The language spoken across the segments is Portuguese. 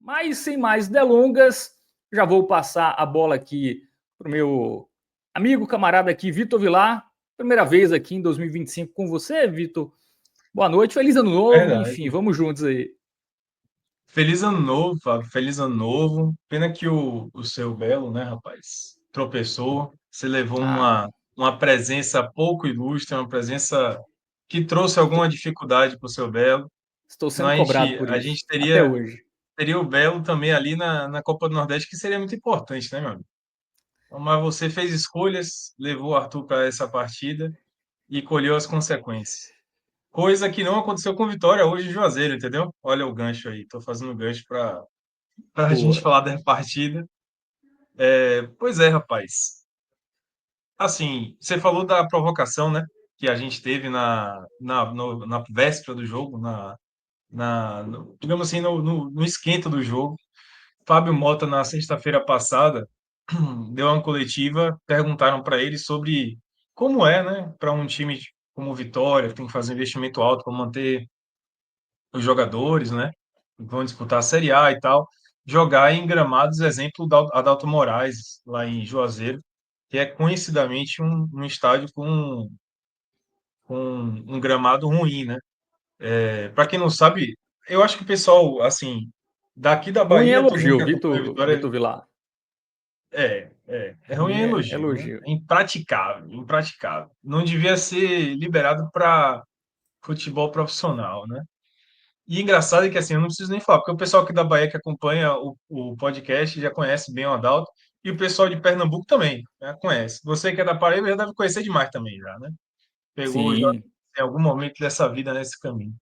Mas sem mais delongas, já vou passar a bola aqui para o meu amigo, camarada aqui, Vitor Vilar. Primeira vez aqui em 2025 com você, Vitor. Boa noite, feliz ano novo, enfim, Verdade. vamos juntos aí. Feliz ano novo, Fábio. Feliz ano novo. Pena que o seu Belo, né, rapaz, tropeçou. Você levou Ah, uma presença pouco ilustre, uma presença que trouxe estou, alguma dificuldade para o seu Belo. estou Senão sendo cobrado por a isso, gente até teria, hoje. teria o Belo também ali na Copa do Nordeste, que seria muito importante, né, meu amigo? Então, mas você fez escolhas, levou o Arthur para essa partida e colheu as consequências. Coisa que não aconteceu com Vitória hoje em Juazeiro, entendeu? Olha o gancho aí. Estou fazendo gancho para a gente Boa. falar da partida. Pois é, rapaz. Assim, você falou da provocação, né? Que a gente teve na véspera do jogo, digamos assim, no esquenta do jogo. Fábio Mota, na sexta-feira passada, deu uma coletiva, perguntaram para ele sobre como é, né, para um time como o Vitória, que tem que fazer um investimento alto para manter os jogadores, né, que vão disputar a Série A e tal, jogar em gramados, exemplo, da Adalto Moraes, lá em Juazeiro, que é conhecidamente um estádio com um gramado ruim, né? Para quem não sabe, eu acho que o pessoal, assim, daqui da Ruim é Bahia, todo mundo elogio, que acompanha a Vitor Vitória, Vilar. é ruim Ruim é é elogio, né? elogio. É impraticável, impraticável. Não devia ser liberado para futebol profissional, né? E engraçado é que assim, eu não preciso nem falar, porque o pessoal aqui da Bahia que acompanha o podcast já conhece bem o Adalto, e o pessoal de Pernambuco também, né, conhece. Você que é da Paraíba já deve conhecer demais também já, né? Pegou já Sim. em algum momento dessa vida nesse caminho.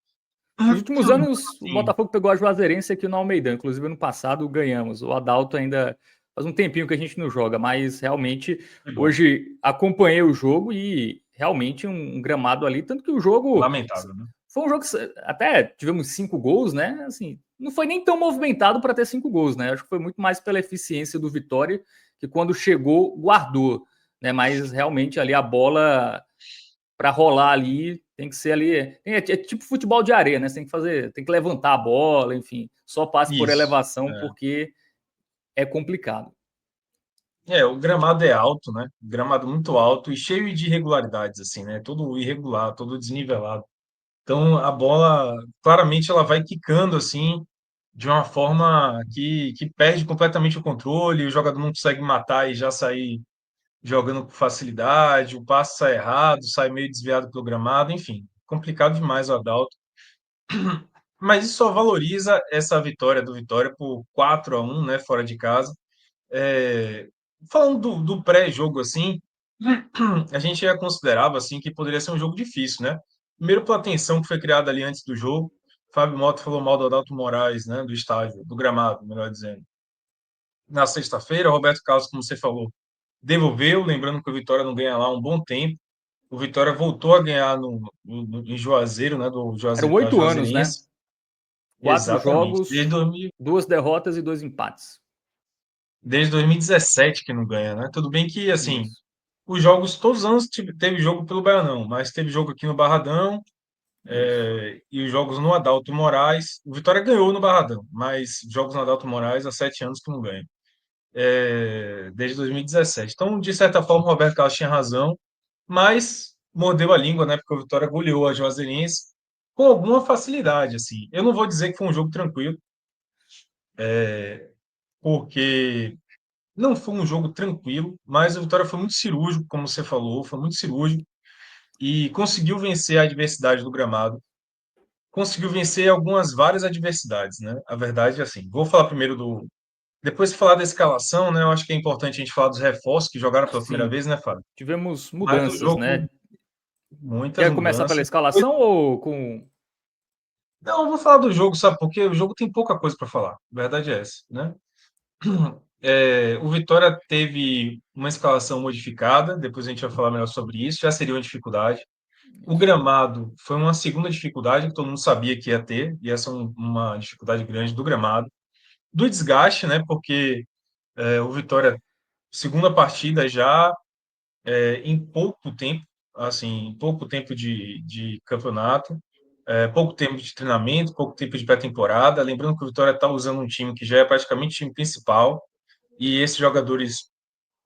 Nos últimos anos, o Sim, Botafogo pegou a Juazeirense aqui no Almeidão. Inclusive, ano passado ganhamos. O Adalto ainda faz um tempinho que a gente não joga, mas realmente que bom. hoje acompanhei o jogo e realmente um gramado ali. Tanto que o jogo Lamentável, né? foi um jogo que até tivemos 5 gols, né? Assim, não foi nem tão movimentado para ter 5 gols, né? Acho que foi muito mais pela eficiência do Vitória, que quando chegou, guardou, né? Mas realmente ali a bola para rolar ali, tem que ser ali. É tipo futebol de areia, né? Você tem que fazer, tem que levantar a bola, enfim. Só passe por Isso. elevação, porque é complicado. O gramado é alto, né? Gramado muito alto e cheio de irregularidades, assim, né? Todo irregular, todo desnivelado. Então a bola, claramente, ela vai quicando assim, de uma forma que perde completamente o controle, o jogador não consegue matar e já sair jogando com facilidade, o passe sai errado, sai meio desviado pelo gramado, enfim, complicado demais o Adalto. Mas isso só valoriza essa vitória do Vitória por 4-1, né, fora de casa. É, falando do pré-jogo, assim, a gente já considerava assim que poderia ser um jogo difícil, né? Primeiro pela tensão que foi criada ali antes do jogo. Fábio Mota falou mal do Adalto Moraes, né, do estádio, do gramado, melhor dizendo. Na sexta-feira, Roberto Carlos, como você falou, devolveu, lembrando que o Vitória não ganha lá há um bom tempo. O Vitória voltou a ganhar em Juazeiro, né, Eram da 8 anos, né? Juazeirense. 4 jogos, Exatamente. 2 derrotas e 2 empates. Desde 2017 que não ganha, né? Tudo bem que, assim, Isso. os jogos, todos os anos teve jogo pelo Baianão, mas teve jogo aqui no Barradão, Isso. e os jogos no Adalto Moraes. O Vitória ganhou no Barradão, mas jogos no Adalto Moraes há 7 anos que não ganha, desde 2017. Então, de certa forma, o Roberto Carlos tinha razão, mas mordeu a língua, né? Porque o Vitória goleou a Juazeirense com alguma facilidade, assim. Eu não vou dizer que foi um jogo tranquilo, porque não foi um jogo tranquilo, mas o Vitória foi muito cirúrgico, como você falou, foi muito cirúrgico e conseguiu vencer a adversidade do gramado, conseguiu vencer várias adversidades, né? A verdade é assim. Vou falar primeiro do. Depois de falar da escalação, né? Eu acho que é importante a gente falar dos reforços que jogaram pela primeira Sim, vez, né, Fábio? tivemos Mas o mudanças, jogo, né? muitas Quer começar pela mudanças. escalação ou com. Não, eu vou falar do jogo, sabe? Porque o jogo tem pouca coisa para falar. A verdade é essa, né? O Vitória teve uma escalação modificada, depois a gente vai falar melhor sobre isso, já seria uma dificuldade. O Isso. gramado foi uma segunda dificuldade que todo mundo sabia que ia ter, e essa é uma dificuldade grande do gramado. Do desgaste, né? Porque o Vitória, segunda partida já, em pouco tempo, assim, em pouco tempo de campeonato. pouco tempo de treinamento, pouco tempo de pré-temporada. Lembrando que o Vitória está usando um time que já é praticamente o time principal, e esses jogadores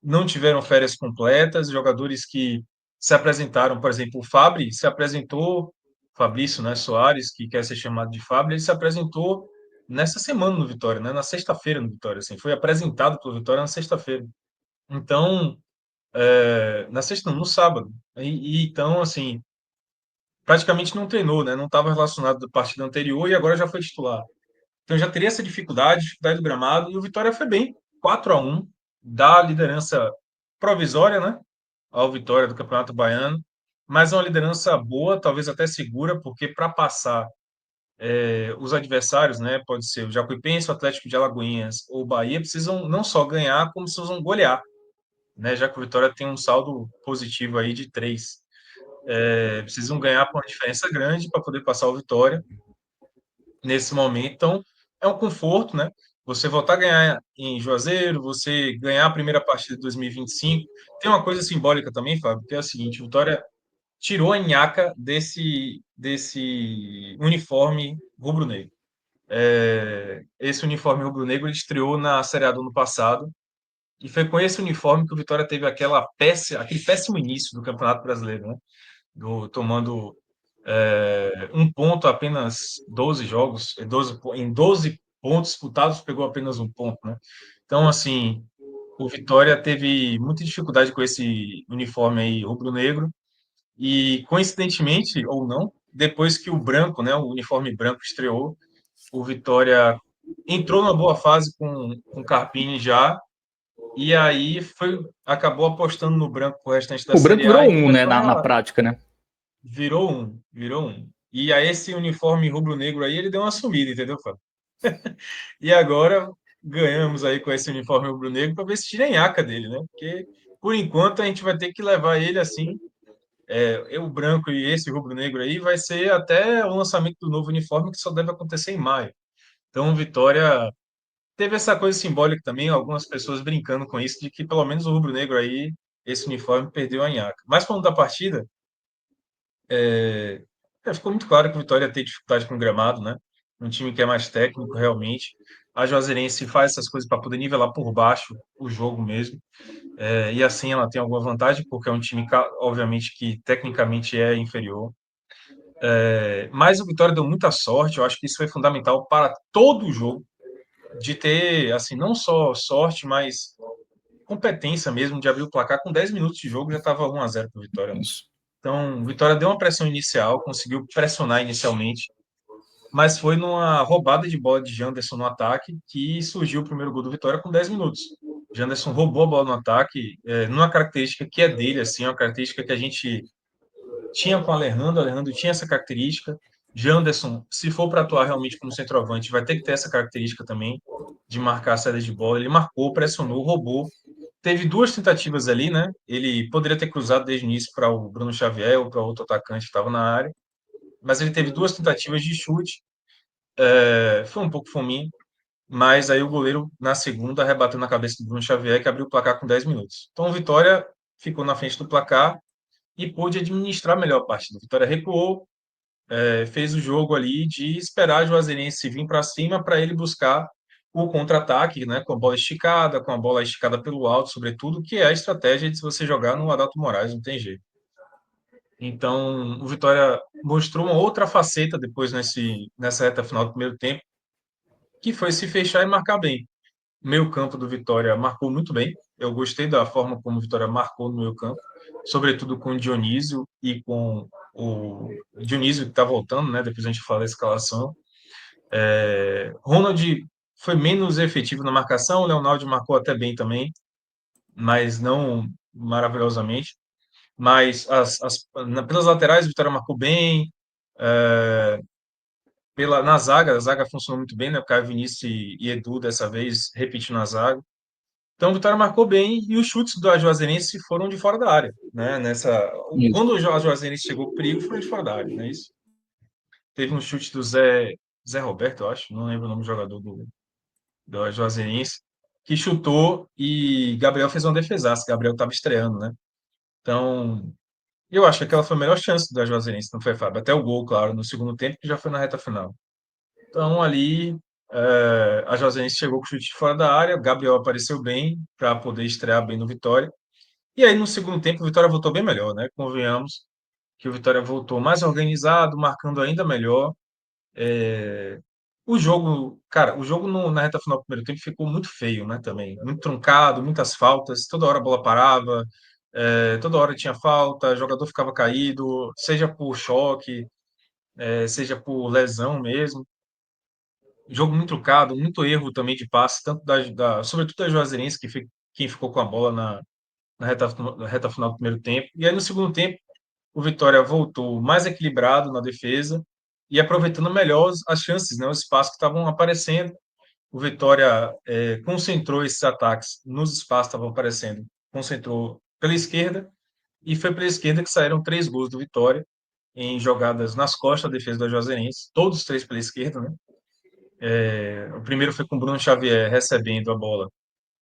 não tiveram férias completas, jogadores que se apresentaram, por exemplo, o Fabri se apresentou, Fabrício, né, Soares, que quer ser chamado de Fabri, ele se apresentou nessa semana no Vitória, né, na sexta-feira no Vitória, assim, foi apresentado pelo Vitória na sexta-feira. Então, na sexta, não, no sábado. Então, assim, praticamente não treinou, né, não estava relacionado da partida anterior e agora já foi titular. Então já teria essa dificuldade do gramado, e o Vitória foi bem, 4-1, dá a liderança provisória, né, ao Vitória do Campeonato Baiano, mas é uma liderança boa, talvez até segura, porque para passar os adversários, né, pode ser o Jacuipense, o Atlético de Alagoinhas ou o Bahia, precisam não só ganhar, como precisam golear, né, já que o Vitória tem um saldo positivo aí de 3. Precisam ganhar por uma diferença grande para poder passar o Vitória nesse momento. Então, é um conforto, né? Você voltar a ganhar em Juazeiro, você ganhar a primeira partida de 2025. Tem uma coisa simbólica também, Fábio, que é o seguinte: o Vitória tirou a nhaca desse uniforme rubro-negro. Esse uniforme rubro-negro ele estreou na Série A do ano passado, e foi com esse uniforme que o Vitória teve aquele péssimo início do Campeonato Brasileiro, né? Tomando um ponto, apenas 12 jogos, 12, em 12 pontos disputados, pegou apenas um ponto, né? Então, assim, o Vitória teve muita dificuldade com esse uniforme aí rubro-negro, e coincidentemente ou não, depois que o branco, né, o uniforme branco estreou, o Vitória entrou numa boa fase com o Carpini já, e aí acabou apostando no branco pro restante da O branco Série A virou e um, né, começou na a prática, né? virou um. E aí esse uniforme rubro-negro aí, ele deu uma sumida, entendeu, Fábio? E agora ganhamos aí com esse uniforme rubro-negro para ver se tira a nhaca dele, né? Porque, por enquanto, a gente vai ter que levar ele assim, o branco e esse rubro-negro aí vai ser até o lançamento do novo uniforme, que só deve acontecer em maio. Então, Vitória teve essa coisa simbólica também, algumas pessoas brincando com isso, de que pelo menos o rubro-negro aí, esse uniforme, perdeu a nhaca. Mas falando da partida, ficou muito claro que o Vitória tem dificuldade com o gramado, né? Um time que é mais técnico, realmente. A Juazeirense faz essas coisas para poder nivelar por baixo o jogo mesmo. E assim ela tem alguma vantagem, porque é um time, obviamente, que tecnicamente é inferior. Mas o Vitória deu muita sorte, eu acho que isso foi fundamental para todo o jogo, de ter, assim, não só sorte, mas competência mesmo de abrir o placar. Com 10 minutos de jogo já estava 1-0 para o Vitória, né? Isso. Então, o Vitória deu uma pressão inicial, conseguiu pressionar inicialmente, mas foi numa roubada de bola de Janderson no ataque que surgiu o primeiro gol do Vitória com 10 minutos. Janderson roubou a bola no ataque, numa característica que é dele, assim, uma característica que a gente tinha com o Alejandro tinha essa característica. Janderson, se for para atuar realmente como centroavante, vai ter que ter essa característica também de marcar a saída de bola. Ele marcou, pressionou, roubou. Teve duas tentativas ali, né? Ele poderia ter cruzado desde o início para o Bruno Xavier ou para outro atacante que estava na área, mas ele teve duas tentativas de chute. Foi um pouco fominha, mas aí o goleiro, na segunda, arrebateu na cabeça do Bruno Xavier, que abriu o placar com 10 minutos. Então, o Vitória ficou na frente do placar e pôde administrar melhor a partida. O Vitória recuou, fez o jogo ali de esperar a Juazeirense vir para cima para ele buscar o contra-ataque, né, com a bola esticada pelo alto, sobretudo, que é a estratégia de se você jogar no Adalto Moraes, não tem jeito. Então, o Vitória mostrou uma outra faceta depois nessa reta final do primeiro tempo, que foi se fechar e marcar bem. O meio campo do Vitória marcou muito bem. Eu gostei da forma como o Vitória marcou no meio campo, sobretudo com o Dionísio e com o Dionísio que está voltando, né? Depois a gente fala da escalação. Ronald foi menos efetivo na marcação, o Leonardo marcou até bem também, mas não maravilhosamente. Mas pelas laterais, o Vitória marcou bem. Na zaga, a zaga funcionou muito bem, né? O Caio Vinícius e Edu, dessa vez, repetindo na zaga. Então, o Vitória marcou bem e os chutes do Juazeirense foram de fora da área, né? Isso. Quando o Juazeirense chegou com perigo, foram de fora da área, não é isso? Teve um chute do Zé Roberto, eu acho, não lembro o nome do jogador do Juazeirense, que chutou e Gabriel fez uma defesaça. Gabriel estava estreando, né? Então, Eu acho que aquela foi a melhor chance da Juazeirense, não foi, Fábio? Até o gol, claro, no segundo tempo, que já foi na reta final. Então, ali, a Juazeirense chegou com o chute fora da área, o Gabriel apareceu bem para poder estrear bem no Vitória. E aí, no segundo tempo, o Vitória voltou bem melhor, né? Convenhamos que o Vitória voltou mais organizado, marcando ainda melhor. O jogo, cara, o jogo na reta final do primeiro tempo ficou muito feio, né? Também, muito truncado, muitas faltas, toda hora a bola parava, toda hora tinha falta, o jogador ficava caído, seja por choque, seja por lesão mesmo. Jogo muito truncado, muito erro também de passe, tanto sobretudo da Juazeirense, quem ficou com a bola na reta final do primeiro tempo. E aí, no segundo tempo, o Vitória voltou mais equilibrado na defesa e aproveitando melhor as chances, né, os espaços que estavam aparecendo. O Vitória concentrou esses ataques nos espaços que estavam aparecendo, concentrou pela esquerda, e foi pela esquerda que saíram 3 gols do Vitória em jogadas nas costas da defesa da Juazeirense, todos 3 pela esquerda, né? O primeiro foi com o Bruno Xavier recebendo a bola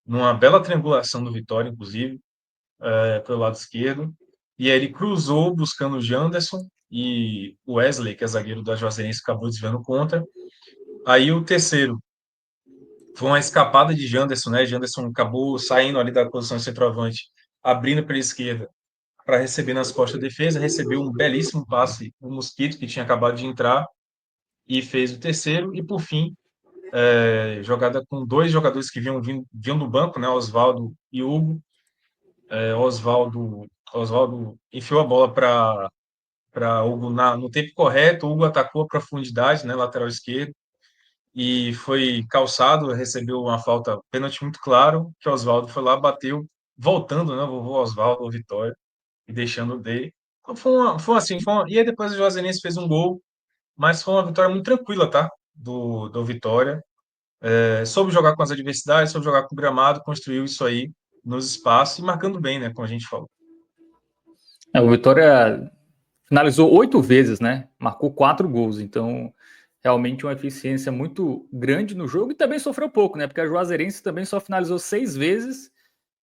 numa bela triangulação do Vitória, inclusive, pelo lado esquerdo. E aí ele cruzou buscando o Janderson e o Wesley, que é zagueiro da Juazeirense, acabou desviando contra. Aí o terceiro foi uma escapada de Janderson, né? Janderson acabou saindo ali da posição de centroavante, abrindo pela esquerda para receber nas costas da defesa, recebeu um belíssimo passe do Mosquito, que tinha acabado de entrar, e fez o terceiro. E por fim, jogada com 2 jogadores que vinham do banco, né? Oswaldo e Hugo. Oswaldo enfiou a bola para Hugo no tempo correto. O Hugo atacou a profundidade, né? Lateral esquerdo, e foi calçado, recebeu uma falta, pênalti muito claro, que o Oswaldo foi lá, bateu, voltando, né? O vovô Oswaldo, Vitória, e deixando dele. Então, e aí depois o Juazeirense fez um gol, mas foi uma vitória muito tranquila, tá? Do Vitória. Soube jogar com as adversidades, soube jogar com o gramado, construiu isso aí nos espaços e marcando bem, né? Como a gente falou. O Vitória finalizou 8 vezes, né? Marcou 4 gols, então realmente uma eficiência muito grande no jogo e também sofreu pouco, né? Porque a Juazeirense também só finalizou 6 vezes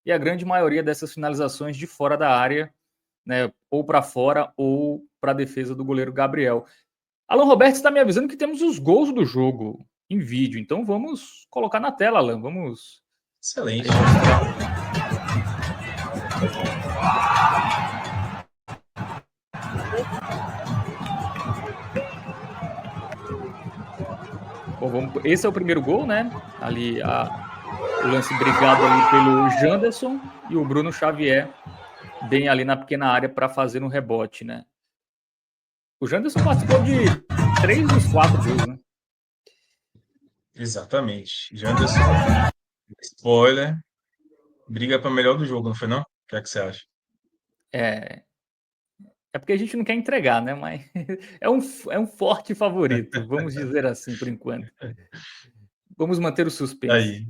e a grande maioria dessas finalizações de fora da área, né? Ou para fora ou para a defesa do goleiro Gabriel. Alan Roberto está me avisando que temos os gols do jogo em vídeo, então vamos colocar na tela, Alan. Vamos Excelente. aí mostrar. Bom, esse é o primeiro gol, né? Ali o lance brigado ali pelo Janderson e o Bruno Xavier bem ali na pequena área para fazer um rebote, né? O Janderson participou de 3 dos 4 gols, né? Exatamente. Janderson, spoiler, briga para melhor do jogo, não foi não? O que é que você acha? É porque a gente não quer entregar, né? Mas é um forte favorito, vamos dizer assim, por enquanto. Vamos manter o suspense.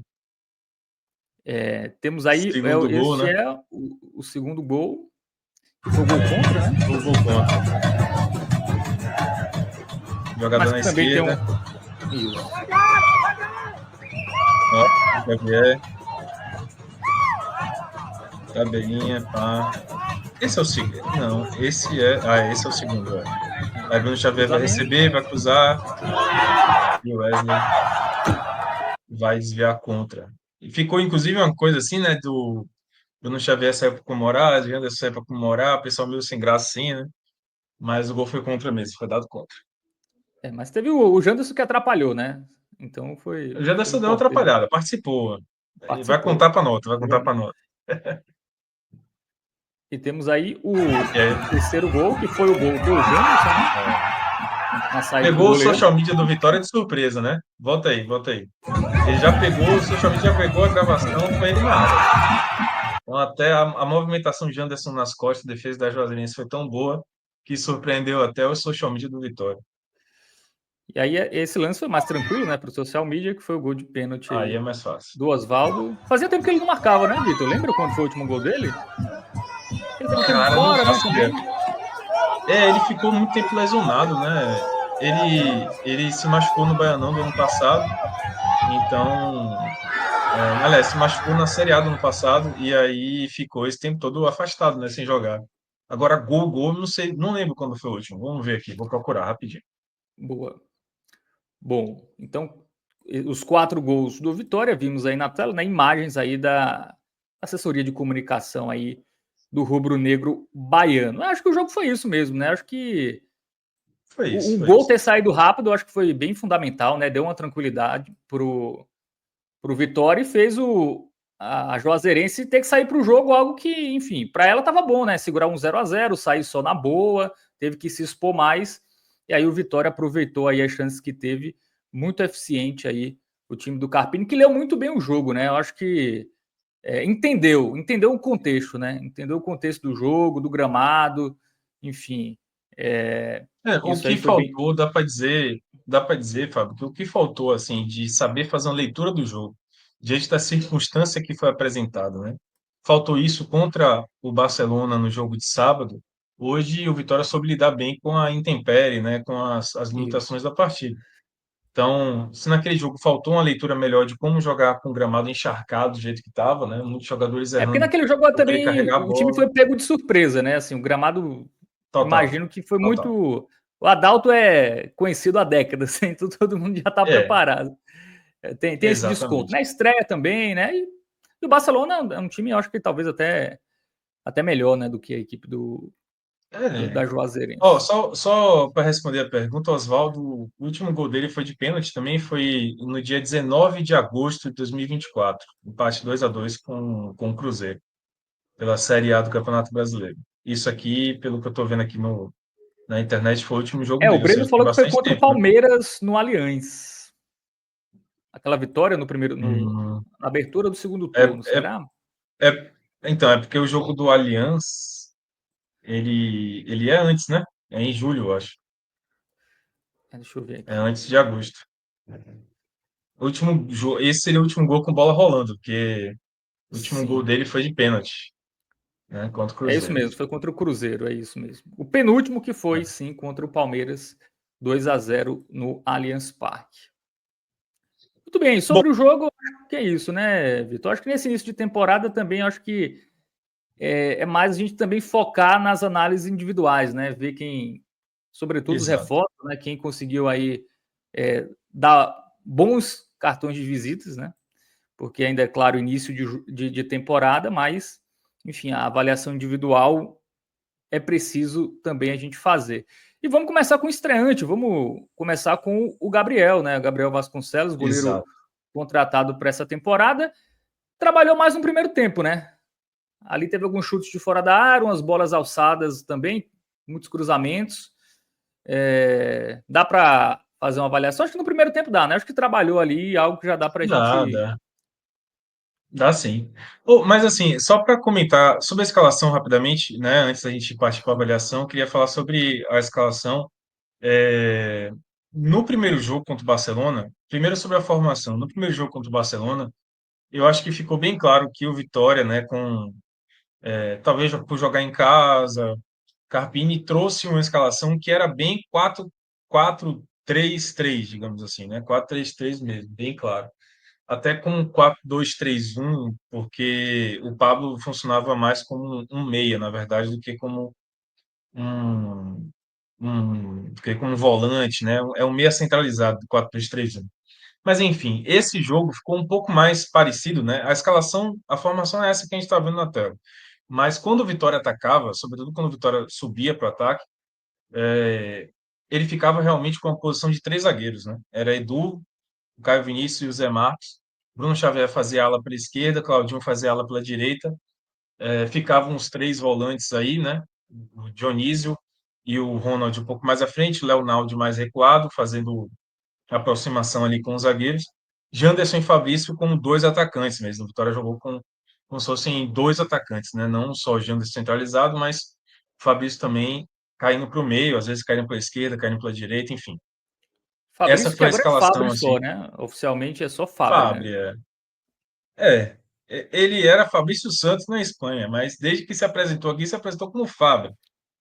Aí, Temos aí, segundo gol, esse né? é o segundo gol, que foi o gol contra, né? Foi o gol contra. Jogador Mas na que também tem um. esquerda. Isso. Ó, Xavier. Tabelinha, pá. Esse é o segundo. Não, esse é. Ah, esse é o segundo. Aí Bruno Xavier vai Cruzamento. receber, vai cruzar. E o Wesley vai desviar contra. E ficou, inclusive, uma coisa assim, né? Do Bruno Xavier saiu para comemorar, o Anderson saiu para comemorar, o pessoal meio sem graça assim, né? Mas o gol foi contra mesmo, foi dado contra. Mas teve o Janderson que atrapalhou, né? Então O foi Janderson deu uma importante. atrapalhada, participou. E vai Participou. contar para nota, vai contar para nota. E temos aí o E aí, terceiro gol, que foi o gol do Janderson, né? Na saída do pegou o goleiro. social media do Vitória de surpresa, né? Volta aí, volta aí. Ele já pegou, o social media já pegou a gravação com ele na área. Então, até a movimentação de Janderson nas costas, a defesa da Juazeirense foi tão boa que surpreendeu até o social media do Vitória. E aí esse lance foi mais tranquilo, né, para o social media, que foi o gol de pênalti Aí é aí mais fácil. do Oswaldo. Fazia tempo que ele não marcava, né, Vitor? Lembra quando foi o último gol dele? Ele teve um tempo Cara, não fora, né, faço ideia. também. Ele ficou muito tempo lesionado, né? Ele se machucou no Baianão do ano passado, então, aliás, se machucou na Série A do ano passado e aí ficou esse tempo todo afastado, né, sem jogar. Agora, gol, não sei, não lembro quando foi o último. Vamos ver aqui, vou procurar rapidinho. Boa. Bom, então os 4 gols do Vitória, vimos aí na tela, né, imagens aí da assessoria de comunicação aí do rubro-negro baiano. Eu acho que o jogo foi isso mesmo, né? Acho que Foi isso, o foi gol isso. ter saído rápido, eu acho que foi bem fundamental, né? Deu uma tranquilidade pro Vitória e fez a Juazeirense ter que sair para o jogo, algo que, enfim, para ela estava bom, né? Segurar um 0-0, sair só na boa, teve que se expor mais, e aí o Vitória aproveitou aí as chances que teve, muito eficiente aí o time do Carpini, que leu muito bem o jogo, né? Eu acho que entendeu o contexto, né? Entendeu o contexto do jogo, do gramado, enfim, O isso que aí foi bem. faltou, dá para dizer, Fábio, que o que faltou, assim, de saber fazer uma leitura do jogo, diante da circunstância que foi apresentada, né? Faltou isso contra o Barcelona no jogo de sábado. Hoje o Vitória soube lidar bem com a intempérie, né? Com as Isso. limitações da partida. Então, se naquele jogo faltou uma leitura melhor de como jogar com o gramado encharcado do jeito que estava, né? Muitos jogadores É porque errando naquele jogo por querer também carregar a o time bola. foi pego de surpresa, né? Assim, o gramado, Total, imagino que foi total. muito. O Adalto é conhecido há décadas, então todo mundo já está É, preparado. Tem esse desconto. exatamente. Na estreia também, né? E o Barcelona é um time, eu acho que talvez até melhor, né? Do que a equipe É. da Ó, Juazeirense. só para responder a pergunta, Oswaldo, o último gol dele foi de pênalti também, foi no dia 19 de agosto de 2024, empate 2-2 com o Cruzeiro, pela Série A do Campeonato Brasileiro. Isso aqui, pelo que eu estou vendo aqui na internet, foi o último jogo O dele, ou Breno seja, tem falou que foi bastante contra o tempo, né? Palmeiras no Allianz. Aquela vitória no primeiro, Hum, na abertura do segundo é, turno, é, será? então, é porque o jogo do Allianz, ele é antes, né? É em julho, eu acho. Deixa eu ver É aqui. antes de agosto. Esse seria o último gol com bola rolando, porque o último gol Sim. dele foi de pênalti, né, contra o É isso Cruzeiro. mesmo, foi contra o Cruzeiro, é isso mesmo. O penúltimo que foi, sim, contra o Palmeiras, 2-0 no Allianz Parque. Muito bem, Bom, sobre o jogo, acho que é isso, né, Vitor? Acho que nesse início de temporada também, acho que é mais a gente também focar nas análises individuais, né? Ver quem, sobretudo os exato, reforços, né? Quem conseguiu aí dar bons cartões de visitas, né? Porque ainda é claro início de temporada, mas, enfim, a avaliação individual é preciso também a gente fazer. E vamos começar com o estreante, vamos começar com o Gabriel, né? Gabriel Vasconcelos, goleiro exato. contratado para essa temporada. Trabalhou mais no primeiro tempo, né? Ali teve alguns chutes de fora da área, umas bolas alçadas também, muitos cruzamentos. Dá para fazer uma avaliação? Acho que no primeiro tempo dá, né? Acho que trabalhou ali algo que já dá para a Dá, gente. dá, dá sim. Oh, mas assim, só para comentar sobre a escalação rapidamente, né, antes da gente partir para a avaliação, eu queria falar sobre a escalação. É, no primeiro jogo contra o Barcelona, primeiro sobre a formação. No primeiro jogo contra o Barcelona, eu acho que ficou bem claro que o Vitória, né, talvez por jogar em casa, Carpini trouxe uma escalação que era bem 4-4-3-3, digamos assim, né? 4-3-3 mesmo, bem claro. Até com 4-2-3-1, porque o Pablo funcionava mais como um meia, na verdade, um, do que como um volante, né? É um meia centralizado do 4-2-3-1. Mas enfim, esse jogo ficou um pouco mais parecido, né? A escalação, a formação é essa que a gente está vendo na tela. Mas quando o Vitória atacava, sobretudo quando o Vitória subia para o ataque, ele ficava realmente com a posição de três zagueiros, né? Era Edu, o Caio Vinícius e o Zé Marcos. Bruno Xavier fazia ala pela esquerda, Claudinho fazia ala pela direita. Ficavam os três volantes aí, né? O Dionísio e o Ronald um pouco mais à frente, o Leonardo mais recuado, fazendo aproximação ali com os zagueiros. Janderson e Fabrício como dois atacantes mesmo. O Vitória jogou como se fossem dois atacantes, né? Não só o Janderson centralizado, mas o Fabrício também caindo para o meio, às vezes caindo pela esquerda, caindo pela direita, enfim. Essa Fabrício, que foi a agora é escalação, Fabre assim. só, né? Oficialmente é só Fabre, né? Fábio, ele era Fabrício Santos na Espanha, mas desde que se apresentou aqui, se apresentou como Fábio.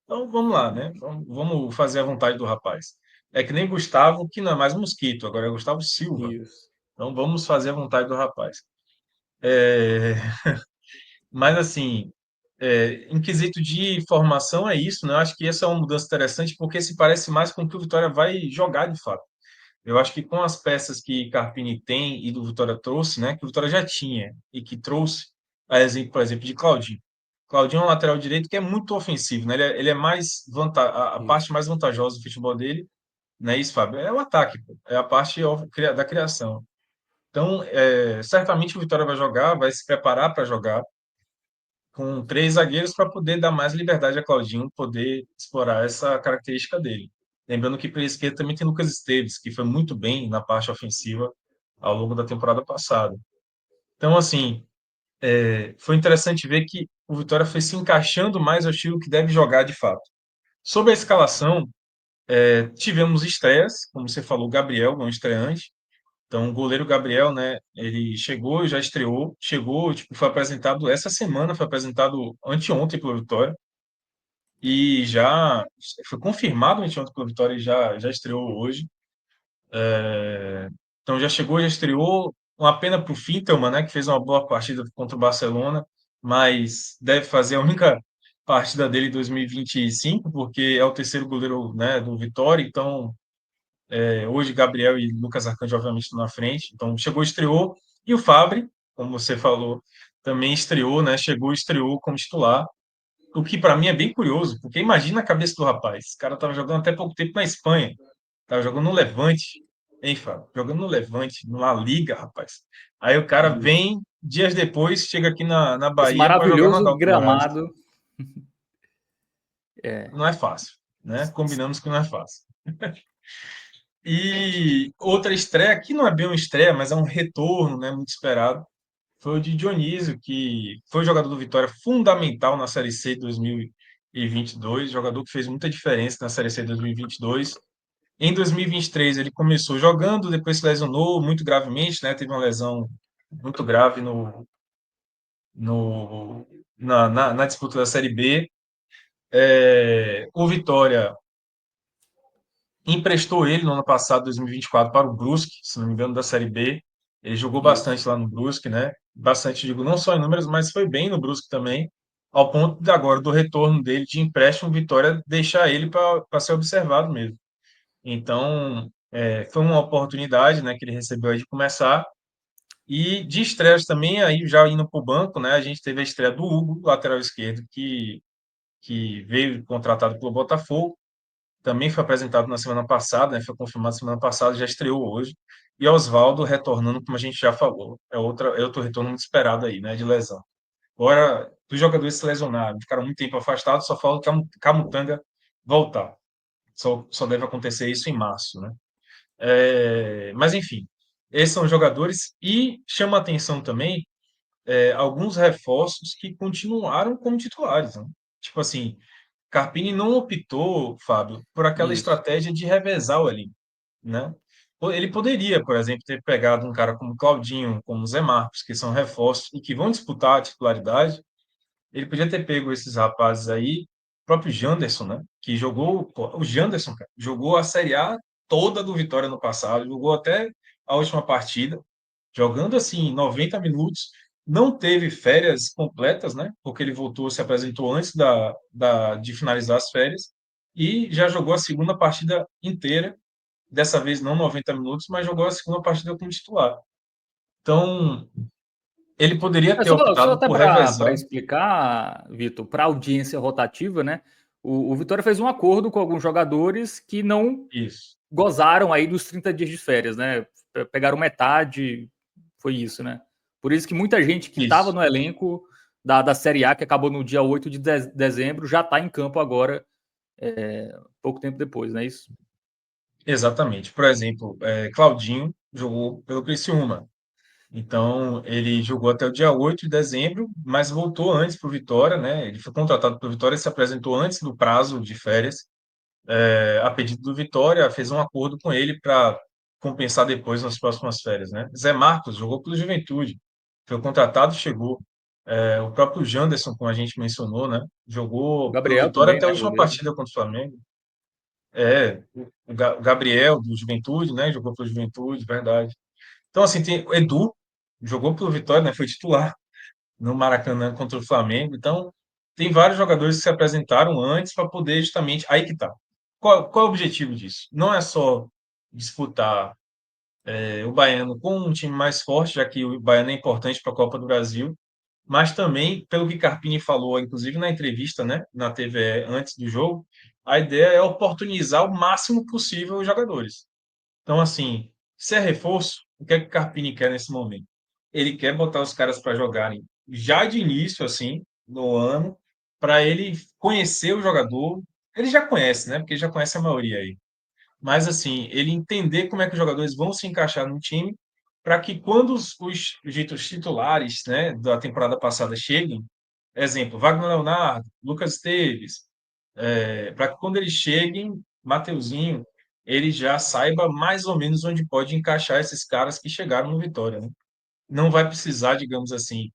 Então vamos lá, né? Vamos fazer a vontade do rapaz. É que nem Gustavo, que não é mais Mosquito, agora é Gustavo Silva. Isso. Então vamos fazer a vontade do rapaz. É, mas assim, Em quesito de formação é isso, né? Eu acho que essa é uma mudança interessante porque se parece mais com o que o Vitória vai jogar de fato. Eu acho que com as peças que Carpini tem e do Vitória trouxe, né, que o Vitória já tinha e que trouxe, a exemplo, por exemplo, de Claudinho. Claudinho é um lateral direito que é muito ofensivo, né? Ele é mais a parte Isso. mais vantajosa do futebol dele, não é isso, Fábio? É o ataque, pô. É a parte da criação. Então, certamente o Vitória vai jogar, vai se preparar para jogar com três zagueiros para poder dar mais liberdade a Claudinho poder explorar essa característica dele. Lembrando que pela esquerda também tem Lucas Esteves, que foi muito bem na parte ofensiva ao longo da temporada passada. Então, assim, foi interessante ver que o Vitória foi se encaixando mais ao estilo que deve jogar de fato. Sobre a escalação, tivemos estreias, como você falou, o Gabriel, não estreante. Então, o goleiro Gabriel, né, ele chegou, já estreou, chegou, tipo, foi apresentado essa semana, foi apresentado anteontem pelo Vitória, e já foi confirmado anteontem pelo Vitória e já estreou hoje. Então, já chegou, já estreou. Uma pena para o Fittelman, né, que fez uma boa partida contra o Barcelona, mas deve fazer a única partida dele em 2025, porque é o terceiro goleiro, né, do Vitória, então hoje, Gabriel e Lucas Arcanjo, obviamente, estão na frente. Então, chegou, estreou. E o Fabri, como você falou, também estreou, né? Chegou, estreou como titular. O que, para mim, é bem curioso, porque imagina a cabeça do rapaz. O cara estava jogando até pouco tempo na Espanha. Estava jogando no Levante. Hein, Fábio? Jogando no Levante, numa liga, rapaz. Aí o cara Isso. vem, dias depois, chega aqui na Esse Bahia para jogar no maravilhoso Adalto Moraes. gramado. É, Não é fácil, né? Combinamos que não é fácil. E outra estreia, que não é bem uma estreia, mas é um retorno, né, muito esperado, foi o de Dionísio, que foi jogador do Vitória fundamental na Série C de 2022, jogador que fez muita diferença na Série C de 2022. Em 2023 ele começou jogando, depois se lesionou muito gravemente, né, teve uma lesão muito grave no, na disputa da Série B. O Vitória emprestou ele no ano passado, 2024, para o Brusque, se não me engano, da Série B. Ele jogou isso. bastante lá no Brusque, né? Bastante, digo, não só em números, mas foi bem no Brusque também, ao ponto de agora do retorno dele de empréstimo, Vitória deixar ele para ser observado mesmo. Então, foi uma oportunidade, né, que ele recebeu aí de começar. E de estreias também, aí já indo para o banco, né, a gente teve a estreia do Hugo, lateral esquerdo, que veio contratado pelo Botafogo, também foi apresentado na semana passada, né? Foi confirmado semana passada, já estreou hoje. E Oswaldo retornando, como a gente já falou. É outro retorno muito esperado aí, né? De lesão. Agora, os jogadores se lesionaram, ficaram muito tempo afastados, só falta o Camutanga voltar. Só deve acontecer isso em março, né? Mas, enfim, esses são os jogadores. E chama a atenção também alguns reforços que continuaram como titulares, né? Tipo assim, Carpini não optou, Fábio, por aquela Isso. estratégia de revezar o elenco, né? Ele poderia, por exemplo, ter pegado um cara como Claudinho, como Zé Marcos, que são reforços e que vão disputar a titularidade. Ele podia ter pego esses rapazes aí, o próprio Janderson, né? Que jogou, pô, o Janderson, cara, jogou a Série A toda do Vitória no passado, jogou até a última partida, jogando assim 90 minutos, não teve férias completas, né? Porque ele voltou, se apresentou antes de finalizar as férias e já jogou a segunda partida inteira, dessa vez não 90 minutos, mas jogou a segunda partida como titular. Então, ele poderia É ter só optado até por para revezar explicar, Vitor, para audiência rotativa, né? O Vitória fez um acordo com alguns jogadores que não isso. gozaram aí dos 30 dias de férias, né? Pegaram metade, foi isso, né? Por isso que muita gente que estava Isso, no elenco da Série A, que acabou no dia 8 de dezembro, já está em campo agora, pouco tempo depois, não é isso? exatamente. Por exemplo, Claudinho jogou pelo Criciúma. Então, ele jogou até o dia 8 de dezembro, mas voltou antes para o Vitória, né? Ele foi contratado pelo Vitória e se apresentou antes do prazo de férias, a pedido do Vitória, fez um acordo com ele para compensar depois nas próximas férias, né? Zé Marcos jogou pelo Juventude, foi contratado, chegou. O próprio Janderson, como a gente mencionou, né? O Jogou pelo Gabriel Vitória também, até a né, última goleiro. partida contra o Flamengo. O Gabriel, do Juventude, né? Jogou pelo Juventude, verdade. Então, assim, tem o Edu, jogou pelo Vitória, né? Foi titular no Maracanã contra o Flamengo. Então, tem vários jogadores que se apresentaram antes para poder justamente. Aí que tá. Qual é o objetivo disso? Não é só disputar o Baiano com um time mais forte, já que o Baiano é importante para a Copa do Brasil, mas também, pelo que Carpini falou, inclusive na entrevista, né, na TV antes do jogo, a ideia é oportunizar o máximo possível os jogadores. Então, assim, se é reforço, o que é que o Carpini quer nesse momento? Ele quer botar os caras para jogarem já de início, assim, no ano, para ele conhecer o jogador. Ele já conhece, né? Porque ele já conhece a maioria aí. Mas, assim, ele entender como é que os jogadores vão se encaixar no time, para que quando os titulares, né, da temporada passada cheguem, exemplo, Wagner Leonardo, Lucas Esteves, para que quando eles cheguem, Mateuzinho, ele já saiba mais ou menos onde pode encaixar esses caras que chegaram no Vitória, né? Não vai precisar, digamos assim,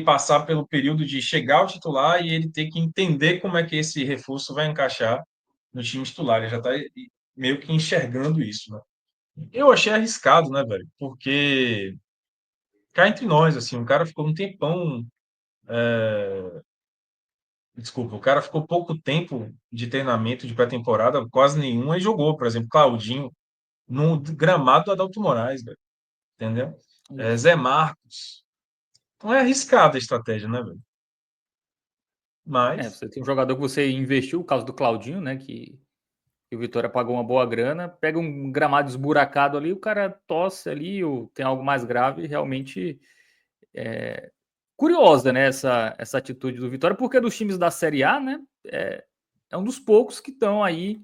passar pelo período de chegar ao titular e ele ter que entender como é que esse reforço vai encaixar no time titular. Ele já está meio que enxergando isso, né? Eu achei arriscado, né, velho? Porque cá entre nós, assim, o cara ficou um tempão. Desculpa, o cara ficou pouco tempo de treinamento de pré-temporada, quase nenhum, e jogou, por exemplo, Claudinho, no gramado do Adalto Moraes, velho, entendeu? Isso. Zé Marcos. Então é arriscada a estratégia, né, velho? Mas, Você tem um jogador que você investiu, o caso do Claudinho, né? Que o Vitória pagou uma boa grana, pega um gramado esburacado ali, o cara tosse ali, ou tem algo mais grave, realmente curiosa, né? Essa atitude do Vitória, porque dos times da Série A, né? É um dos poucos que estão aí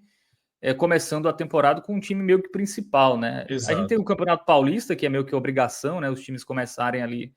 começando a temporada com um time meio que principal, né? A gente tem exato. o Campeonato Paulista, que é meio que obrigação, né? Os times começarem ali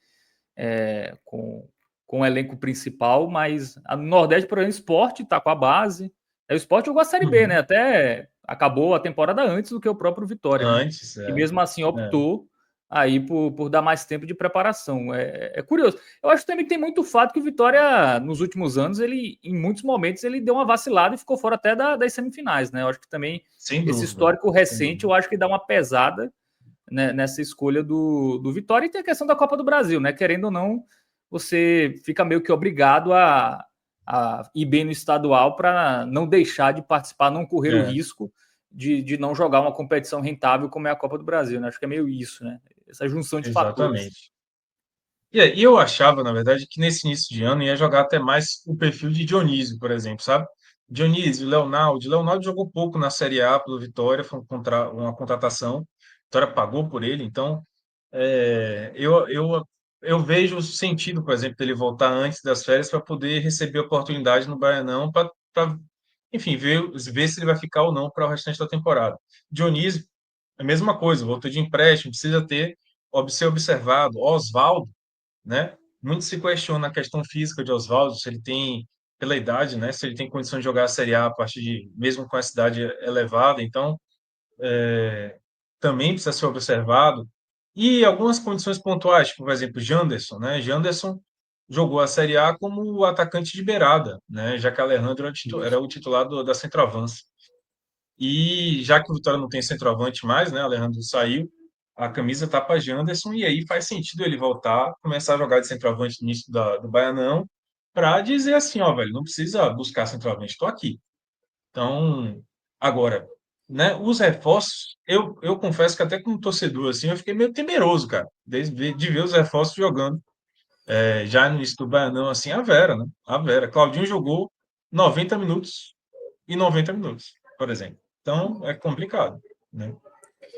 com o elenco principal, mas no Nordeste, por exemplo, o Sport está com a base. O Sport jogou a Série B, né? Uhum. Até acabou a temporada antes do que o próprio Vitória, né? Antes, E é. mesmo assim É. optou aí por dar mais tempo de preparação. É curioso. Eu acho que também tem muito fato que o Vitória, nos últimos anos, ele, em muitos momentos, ele deu uma vacilada e ficou fora até das semifinais, né? Eu acho que também Sem esse dúvida. histórico Sem recente, dúvida. eu acho que dá uma pesada, né, nessa escolha do Vitória. E tem a questão da Copa do Brasil, né? Querendo ou não, você fica meio que obrigado a ir bem no estadual para não deixar de participar, não correr o É, risco de não jogar uma competição rentável como é a Copa do Brasil, né? Acho que é meio isso, né? Essa junção de fatores. exatamente. E eu achava, na verdade, que nesse início de ano ia jogar até mais o perfil de Dionísio, por exemplo, sabe? Dionísio, Leonardo. Leonardo jogou pouco na Série A pelo Vitória, foi uma contratação. A Vitória pagou por ele, então eu vejo o sentido, por exemplo, dele voltar antes das férias para poder receber oportunidade no Baianão, para, enfim, ver se ele vai ficar ou não para o restante da temporada. Dionísio, a mesma coisa, voltou de empréstimo, precisa ser observado. Oswaldo, né? Muito se questiona a questão física de Oswaldo, se ele tem, pela idade, né? Se ele tem condição de jogar a Série A partir de, mesmo com a cidade elevada, então também precisa ser observado. E algumas condições pontuais, tipo, por exemplo, Janderson, né? Janderson jogou a Série A como o atacante de beirada, né? Já que Alejandro era Isso. o titular da centroavança. E já que o Vitória não tem centroavante mais, né? Alejandro saiu, a camisa tá para Janderson, e aí faz sentido ele voltar, começar a jogar de centroavante no início do Baianão, para dizer assim, ó, velho, não precisa buscar centroavante, estou aqui. Então, agora, né, os reforços, eu confesso que até como torcedor, assim, eu fiquei meio temeroso, cara, de ver os reforços jogando. Já no início do Baianão, assim, a Vera, né? A Vera. Claudinho jogou 90 minutos e 90 minutos, por exemplo. Então, é complicado, né?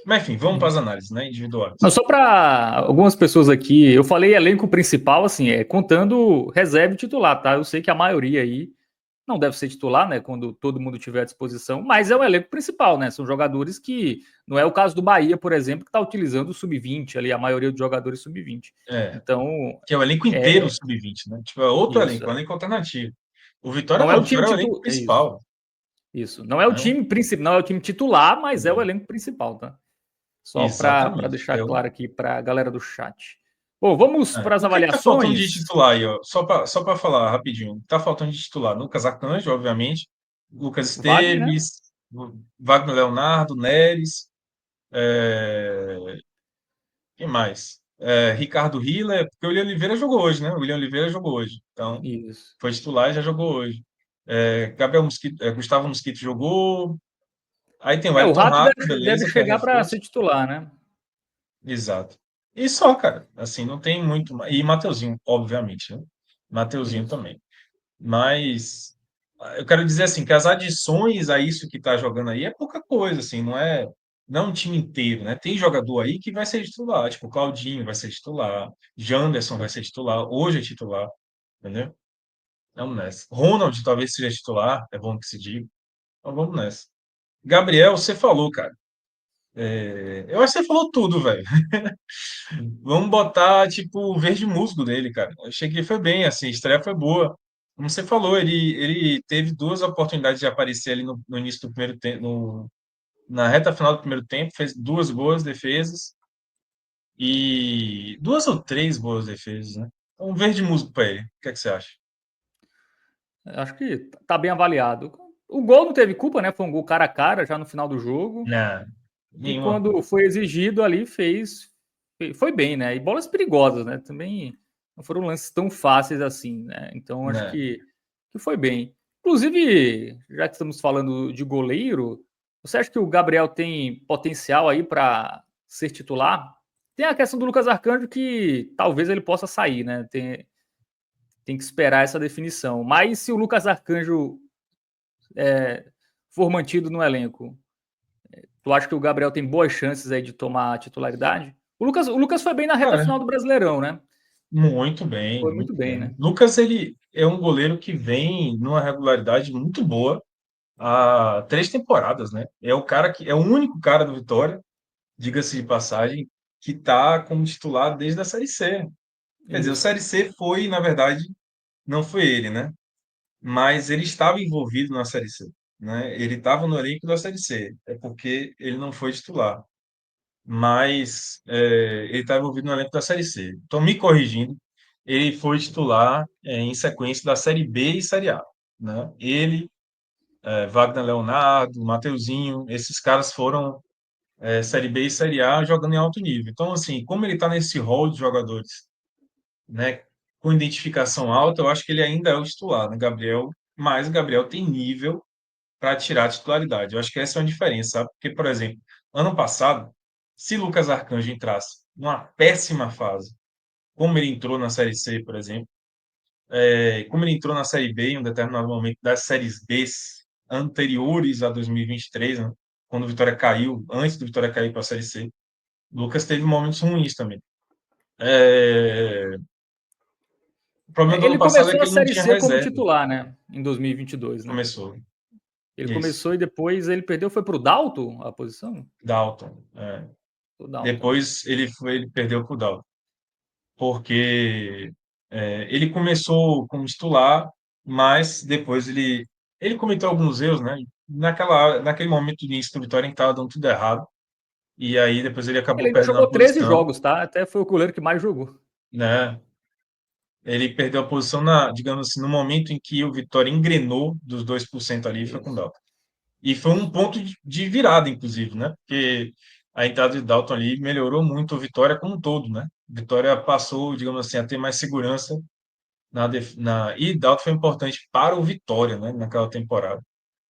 Mas, enfim, vamos para as análises, né, Não, individuais. só para algumas pessoas aqui, eu falei elenco principal, assim, contando reserva e titular, tá? Eu sei que a maioria aí não deve ser titular, né? Quando todo mundo tiver à disposição, mas é o elenco principal, né? São jogadores que. Não é o caso do Bahia, por exemplo, que está utilizando o sub-20 ali, a maioria dos jogadores sub-20. É, Então, que é o elenco inteiro é sub-20, né? Tipo, é outro isso. elenco, um elenco alternativo. O Vitória Não é não, o o time Vitória é o elenco titular. É isso. principal, Isso. Não é o né? time principal, não é o time titular, mas é o É, elenco principal, tá? Só para exatamente. deixar claro aqui para a galera do chat. Bom, vamos para as O que que tá faltando de avaliações. titular aí, ó? Só para falar rapidinho. Tá faltando de titular Lucas Arcanjo, obviamente, Lucas Wagner, né? Esteves, Wagner Leonardo, Neres, quem mais? Ricardo Hiller, porque o William Oliveira jogou hoje, né? O William Oliveira jogou hoje. Então, Isso. foi titular e já jogou hoje. Gabriel Mosquito, Gustavo Mosquito jogou. Aí tem o O Elton Rato Rato, deve beleza, que é chegar para reforço. ser titular, né? Exato. E só, cara. Assim, não tem muito. E Mateuzinho, obviamente, né? Mateuzinho Isso. também. Mas eu quero dizer assim, que as adições a isso que está jogando aí é pouca coisa, assim, não é um time inteiro, né? Tem jogador aí que vai ser titular, tipo, Claudinho vai ser titular, Janderson vai ser titular, hoje é titular, entendeu? Vamos nessa. Ronald talvez seja titular, é bom que se diga. Então vamos nessa. Gabriel, você falou, cara. Eu acho que você falou tudo, velho. Vamos botar, tipo, o verde musgo dele, cara. Eu achei que foi bem, assim, a estreia foi boa. Como você falou, ele teve duas oportunidades de aparecer ali no início do primeiro tempo, na reta final do primeiro tempo, fez duas boas defesas e duas ou três boas defesas, né? Então, um verde musgo para ele. O que é que você acha? Acho que tá bem avaliado. O gol não teve culpa, né? Foi um gol cara a cara já no final do jogo. Não, E nenhuma quando culpa. foi exigido ali, foi bem, né? E bolas perigosas, né? Também não foram lances tão fáceis assim, né? Então acho Né, que foi bem. Inclusive, já que estamos falando de goleiro, você acha que o Gabriel tem potencial aí para ser titular? Tem a questão do Lucas Arcanjo que talvez ele possa sair, né? Tem que esperar essa definição. Mas se o Lucas Arcanjo for mantido no elenco, tu acha que o Gabriel tem boas chances aí de tomar a titularidade? O Lucas foi bem na reta cara, final do Brasileirão, né? muito bem, Foi muito muito bem, bem. né? Lucas, ele é um goleiro que vem numa regularidade muito boa há três temporadas, né? É o cara que é o único cara do Vitória, diga-se de passagem, que está como titular desde a Série C. Quer dizer, o Isso. Série C foi, na verdade, não foi ele, né? Mas ele estava envolvido na Série C, né? Ele estava no elenco da Série C, é porque ele não foi titular, mas ele estava envolvido no elenco da Série C. Estou me corrigindo, ele foi titular em sequência da Série B e Série A, né? Ele, Wagner Leonardo, Mateuzinho, esses caras foram Série B e Série A jogando em alto nível. Então, assim, como ele está nesse rol de jogadores, né, com identificação alta, eu acho que ele ainda é o titular, né, Gabriel? Mas o Gabriel tem nível para tirar a titularidade. Eu acho que essa é uma diferença, sabe? Porque, por exemplo, ano passado, se Lucas Arcanjo entrasse numa péssima fase, como ele entrou na Série C, por exemplo, como ele entrou na Série B em um determinado momento das séries B anteriores a 2023, né? Quando o Vitória caiu, antes do Vitória cair para a Série C, o Lucas teve momentos ruins também. O problema do ano Ele passado é começou que a ele não Série tinha C como reserva. titular, né? Em 2022, né? Começou. Ele Isso. começou e depois ele perdeu, foi pro Dalton a posição? Dalton. O Dalton, né? Depois ele perdeu para o Dalton, porque ele começou como titular, mas depois ele cometeu alguns erros, né? Naquele momento do início do Vitória, estava dando tudo errado, e aí depois ele Ele acabou ainda perdendo a jogou 13 posição, jogos, tá? Até foi o goleiro que mais jogou. né? Ele perdeu a posição, digamos assim, no momento em que o Vitória engrenou dos 2% ali, foi com o Isso. Dalton. E foi um ponto de virada, inclusive, né? Porque a entrada de Dalton ali melhorou muito o Vitória como um todo, né? Vitória passou, digamos assim, a ter mais segurança e Dalton foi importante para o Vitória, né? Naquela temporada,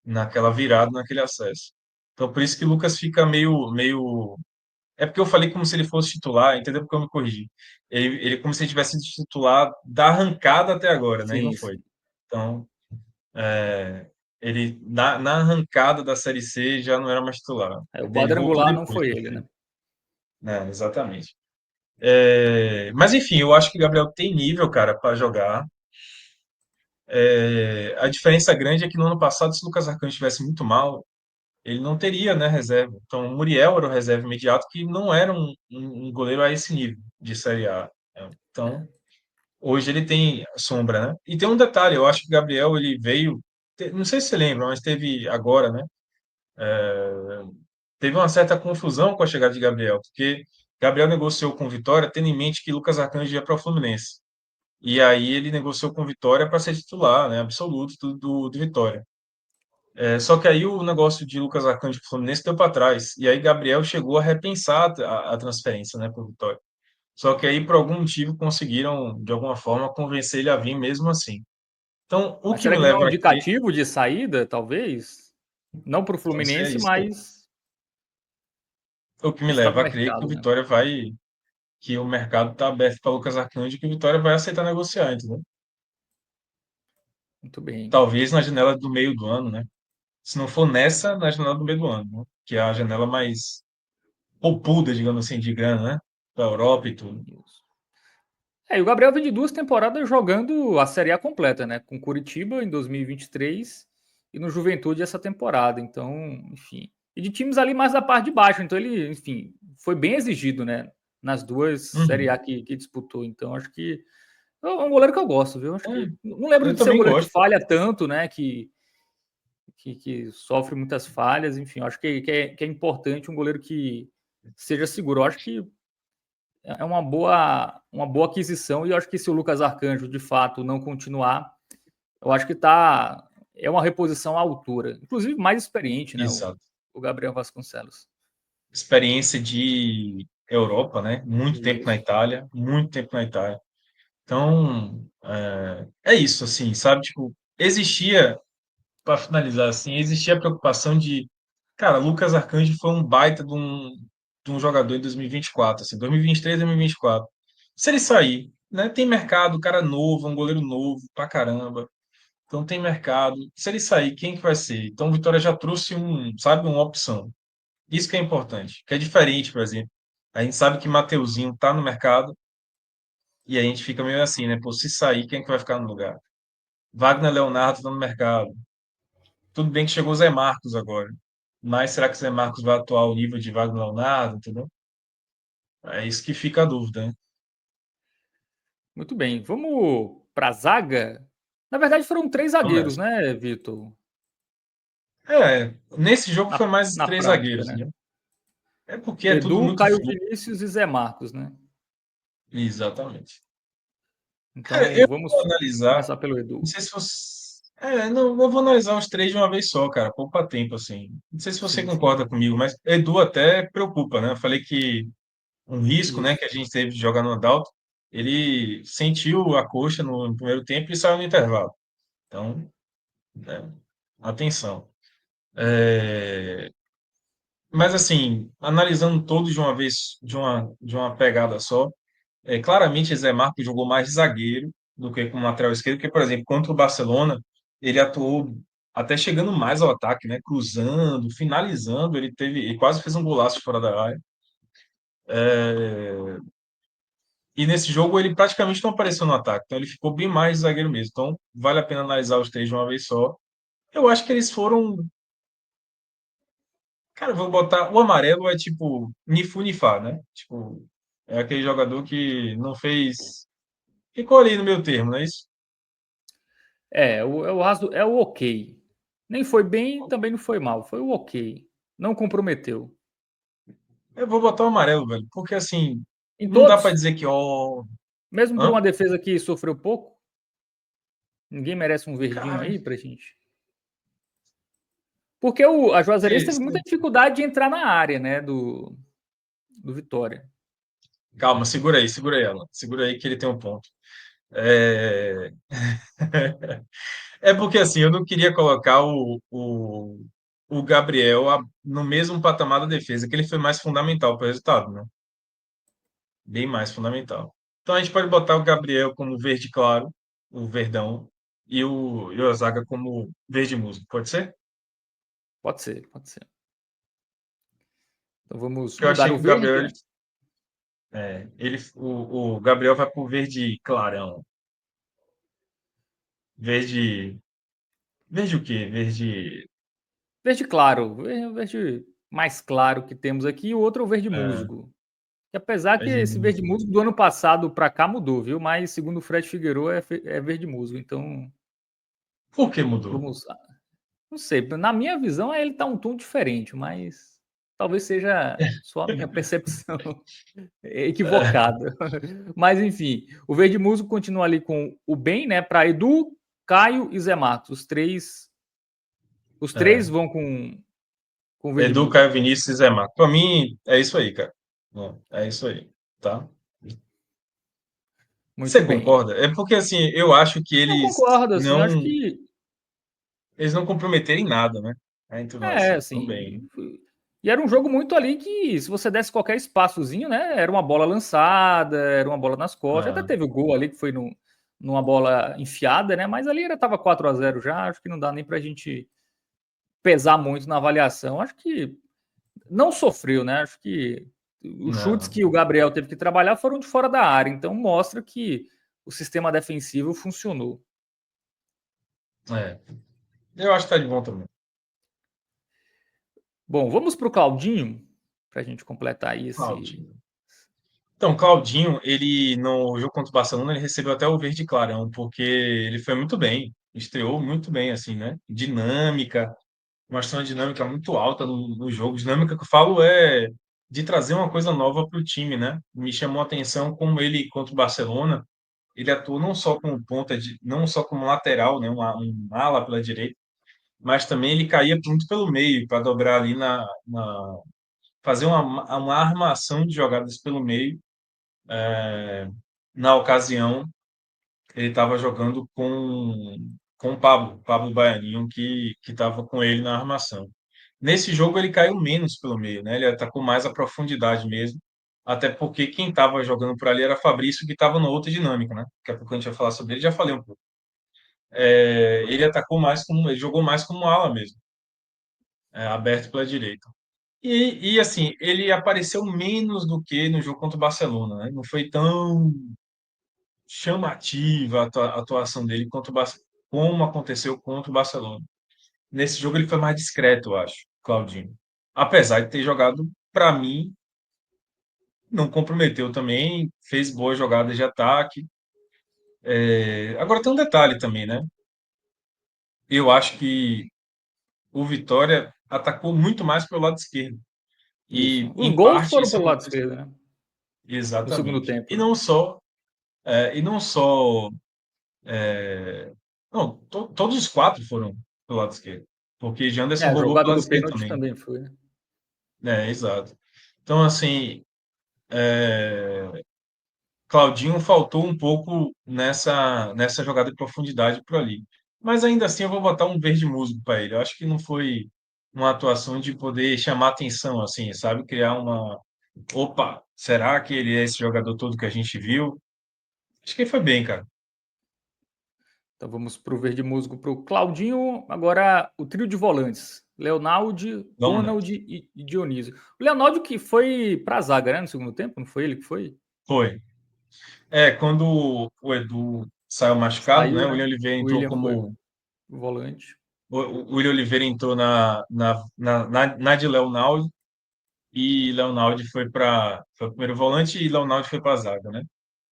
naquela virada, naquele acesso. Então, por isso que o Lucas fica meio. É porque eu falei como se ele fosse titular, entendeu? Porque eu me corrigi. Ele é como se ele tivesse sido titular da arrancada até agora, né? E não Sim, foi. sim. Então, ele na arrancada da Série C já não era mais titular. O Ele voltou quadrangular não depois foi para ele, né? né, exatamente. Mas enfim, eu acho que o Gabriel tem nível, cara, para jogar. A diferença grande é que no ano passado, se o Lucas Arcanjo estivesse muito mal, ele não teria, né, reserva. Então, o Muriel era o reserva imediato, que não era um goleiro a esse nível de Série A, né? Então, hoje ele tem sombra, né? E tem um detalhe, eu acho que o Gabriel ele veio, não sei se você lembra, mas teve agora, né? Teve uma certa confusão com a chegada de Gabriel, porque Gabriel negociou com o Vitória, tendo em mente que Lucas Arcanjo ia para o Fluminense. E aí ele negociou com o Vitória para ser titular, né, absoluto do Vitória. Só que aí o negócio de Lucas Arcanjo para o Fluminense deu para trás. E aí Gabriel chegou a repensar a transferência, né, para o Vitória. Só que aí, por algum motivo, conseguiram, de alguma forma, convencer ele a vir mesmo assim. Então, o Mas que será me que não é um leva a crer, indicativo de saída, talvez? Não para o pode ser Fluminense, isso, mas o que me está no leva a crer que o mercado, né? Vitória vai, que o mercado está aberto para Lucas Arcanjo, que o Vitória vai aceitar negociar, entendeu? Muito bem. Talvez na janela do meio do ano, né? Se não for nessa, na janela do meio do ano, né? Que é a janela mais poupuda, digamos assim, de grana, né? Da Europa e tudo. Isso. E o Gabriel vem de 2 temporadas jogando a Série A completa, né? Com Curitiba em 2023 e no Juventude essa temporada. Então, enfim. E de times ali mais da parte de baixo. Então, ele, enfim, foi bem exigido, né? Nas duas Série A Uhum. que disputou. Então, acho que é um goleiro que eu gosto, viu? Acho É, que não lembro eu de ser um também goleiro que gosto. falha tanto, né? Que sofre muitas falhas. Enfim, eu acho que é importante um goleiro que seja seguro. Eu acho que é uma boa aquisição. E eu acho que se o Lucas Arcanjo de fato não continuar, eu acho que é uma reposição à altura. Inclusive mais experiente, né? O, Exato. o Gabriel Vasconcelos. Experiência de Europa, né? Muito tempo na Isso. Itália, muito tempo na Itália. Então, é isso, assim, sabe? Tipo, existia, para finalizar, assim, existia a preocupação de, cara, Lucas Arcanjo foi um baita de um jogador em 2024, assim, 2023, 2024. Se ele sair, né? Tem mercado, cara novo, um goleiro novo pra caramba. Então tem mercado. Se ele sair, quem que vai ser? Então o Vitória já trouxe sabe, uma opção. Isso que é importante, que é diferente, por exemplo. A gente sabe que Mateuzinho tá no mercado e a gente fica meio assim, né? Pô, se sair, quem é que vai ficar no lugar? Wagner Leonardo tá no mercado. Tudo bem que chegou o Zé Marcos agora. Mas será que o Zé Marcos vai atuar ao nível de Wagner Leonardo, entendeu? É isso que fica a dúvida, né? Muito bem. Vamos para a zaga. Na verdade, foram três Vamos zagueiros, nessa. né, Vitor? Nesse jogo Na, foi mais na três prática, zagueiros, né? né? É porque é tudo Edu, muito Caio fluido. Vinícius e Zé Marcos, né? Exatamente. Cara, Então eu vou vamos analisar. começar pelo Não Edu. sei se você. Não, eu vou analisar os três de uma vez só, cara. Poupa tempo, assim. Não sei se você Sim, sim. concorda comigo, mas Edu até preocupa, né? Eu falei que um risco, né, Isso. que a gente teve de jogar no Adalto, ele sentiu a coxa no primeiro tempo e saiu no intervalo. Então, né, atenção. É, Mas, assim, analisando todos de uma vez, de uma pegada só, claramente Zé Marcos jogou mais de zagueiro do que como lateral esquerdo, porque, por exemplo, contra o Barcelona, ele atuou até chegando mais ao ataque, né? Cruzando, finalizando, ele quase fez um golaço fora da área. É, E nesse jogo ele praticamente não apareceu no ataque, então ele ficou bem mais de zagueiro mesmo. Então vale a pena analisar os três de uma vez só. Eu acho que eles foram. Cara, eu vou botar. O amarelo é tipo Nifu Nifá, né? Tipo, é aquele jogador que não fez. Ficou ali no meu termo, não é isso? É o ok. Nem foi bem, também não foi mal. Foi o ok. Não comprometeu. Eu vou botar o amarelo, velho, porque assim, Em não dá para todos, dizer que, ó. mesmo por uma Hã? defesa que sofreu pouco, ninguém merece um verdinho Cara, aí pra gente. Porque a Juazeirense teve muita dificuldade de entrar na área, né, do Vitória. calma, segura aí, Alan. Segura aí que ele tem um ponto. É, É porque assim, eu não queria colocar o Gabriel no mesmo patamar da defesa, que ele foi mais fundamental para o resultado, né? Bem mais fundamental. Então a gente pode botar o Gabriel como verde claro, o verdão, e o Zaga como verde musgo, pode ser? Pode ser, pode ser. Então vamos Porque eu mudar achei o que o verde, Gabriel, né? o Gabriel vai pro verde clarão. Verde, verde o quê? Verde, Verde claro, o verde mais claro que temos aqui, e o outro é o verde é, musgo. Que apesar que verde esse verde musgo. musgo do ano passado para cá mudou, viu? Mas segundo o Fred Figueiredo é verde musgo. Então Por que mudou? vamos, não sei, na minha visão ele tá um tom diferente, mas talvez seja só a minha percepção equivocada. Mas enfim, o verde musgo continua ali com o bem, né? Para Edu, Caio e Zé Matos. Os três É. vão com o verde Edu, musgo. Caio Vinícius e Zé Marco. Para mim, é isso aí, cara. É isso aí, tá? Muito Você bem. concorda? É porque assim, eu acho que Eu concordo, assim, eu acho não, que eles não comprometerem nada, né? É entre nós, tão bem. assim. E era um jogo muito ali que, se você desse qualquer espaçozinho, né? Era uma bola lançada, era uma bola nas costas. Até Ah, teve o gol ali que foi numa bola enfiada, né? Mas ali era tava 4-0 já. Acho que não dá nem pra gente pesar muito na avaliação. Acho que não sofreu, né? Acho que os chutes não, que o Gabriel teve que trabalhar foram de fora da área. Então mostra que o sistema defensivo funcionou. é. Eu acho que tá de bom também. Bom, vamos para o Claudinho, para a gente completar aí esse. Claudinho. Então, Claudinho, ele no jogo contra o Barcelona, ele recebeu até o verde clarão, porque ele foi muito bem, estreou muito bem, assim, né? Dinâmica, mostrou uma dinâmica muito alta no jogo. Dinâmica que eu falo é de trazer uma coisa nova para o time, né? Me chamou a atenção como ele, contra o Barcelona, ele atuou não só como ponta, não só como lateral, né? Um ala pela direita, mas também ele caía muito pelo meio para dobrar ali fazer uma armação de jogadas pelo meio. Na ocasião, ele estava jogando com o Pablo Baianinho, que estava com ele na armação. Nesse jogo, ele caiu menos pelo meio, né? Ele atacou mais a profundidade mesmo, até porque quem estava jogando por ali era Fabrício, que estava na outra dinâmica, né? Daqui a pouco a gente vai falar sobre ele, já falei um pouco. Ele atacou mais como, ele jogou mais como ala mesmo, aberto pela direita. Assim, ele apareceu menos do que no jogo contra o Barcelona, né? Não foi tão chamativa a atuação dele como aconteceu contra o Barcelona. Nesse jogo ele foi mais discreto, eu acho, Claudinho. Apesar de ter jogado, para mim, não comprometeu também, fez boas jogadas de ataque. Agora tem um detalhe também, né? Eu acho que o Vitória atacou muito mais pelo lado esquerdo. Isso. E, Os em gols parte, foram isso pelo lado acontece. esquerdo, né? No segundo Exatamente. tempo, E né? não só, e não só não, todos os quatro foram pelo lado esquerdo. Porque Janderson É, a roubou pelo jogada lado do esquerdo pênalti também. também foi, né? Exato. Então, assim, Claudinho faltou um pouco nessa jogada de profundidade por ali. Mas ainda assim eu vou botar um verde musgo para ele. Eu acho que não foi uma atuação de poder chamar atenção, assim, sabe? Criar uma. Opa, será que ele é esse jogador todo que a gente viu? Acho que ele foi bem, cara. Então vamos para o verde musgo para o Claudinho. Agora o trio de volantes. Leonardo, Vamos Ronald nessa. e Dionísio. O Leonardo que foi para a zaga, né? No segundo tempo, não foi ele que foi? Foi. Quando o Edu saiu machucado, né? Saiu, O né? William Oliveira O entrou William foi como. o volante. O William Oliveira entrou na de Leonardo e Leonardo foi o primeiro volante e Leonardo foi para a zaga, né?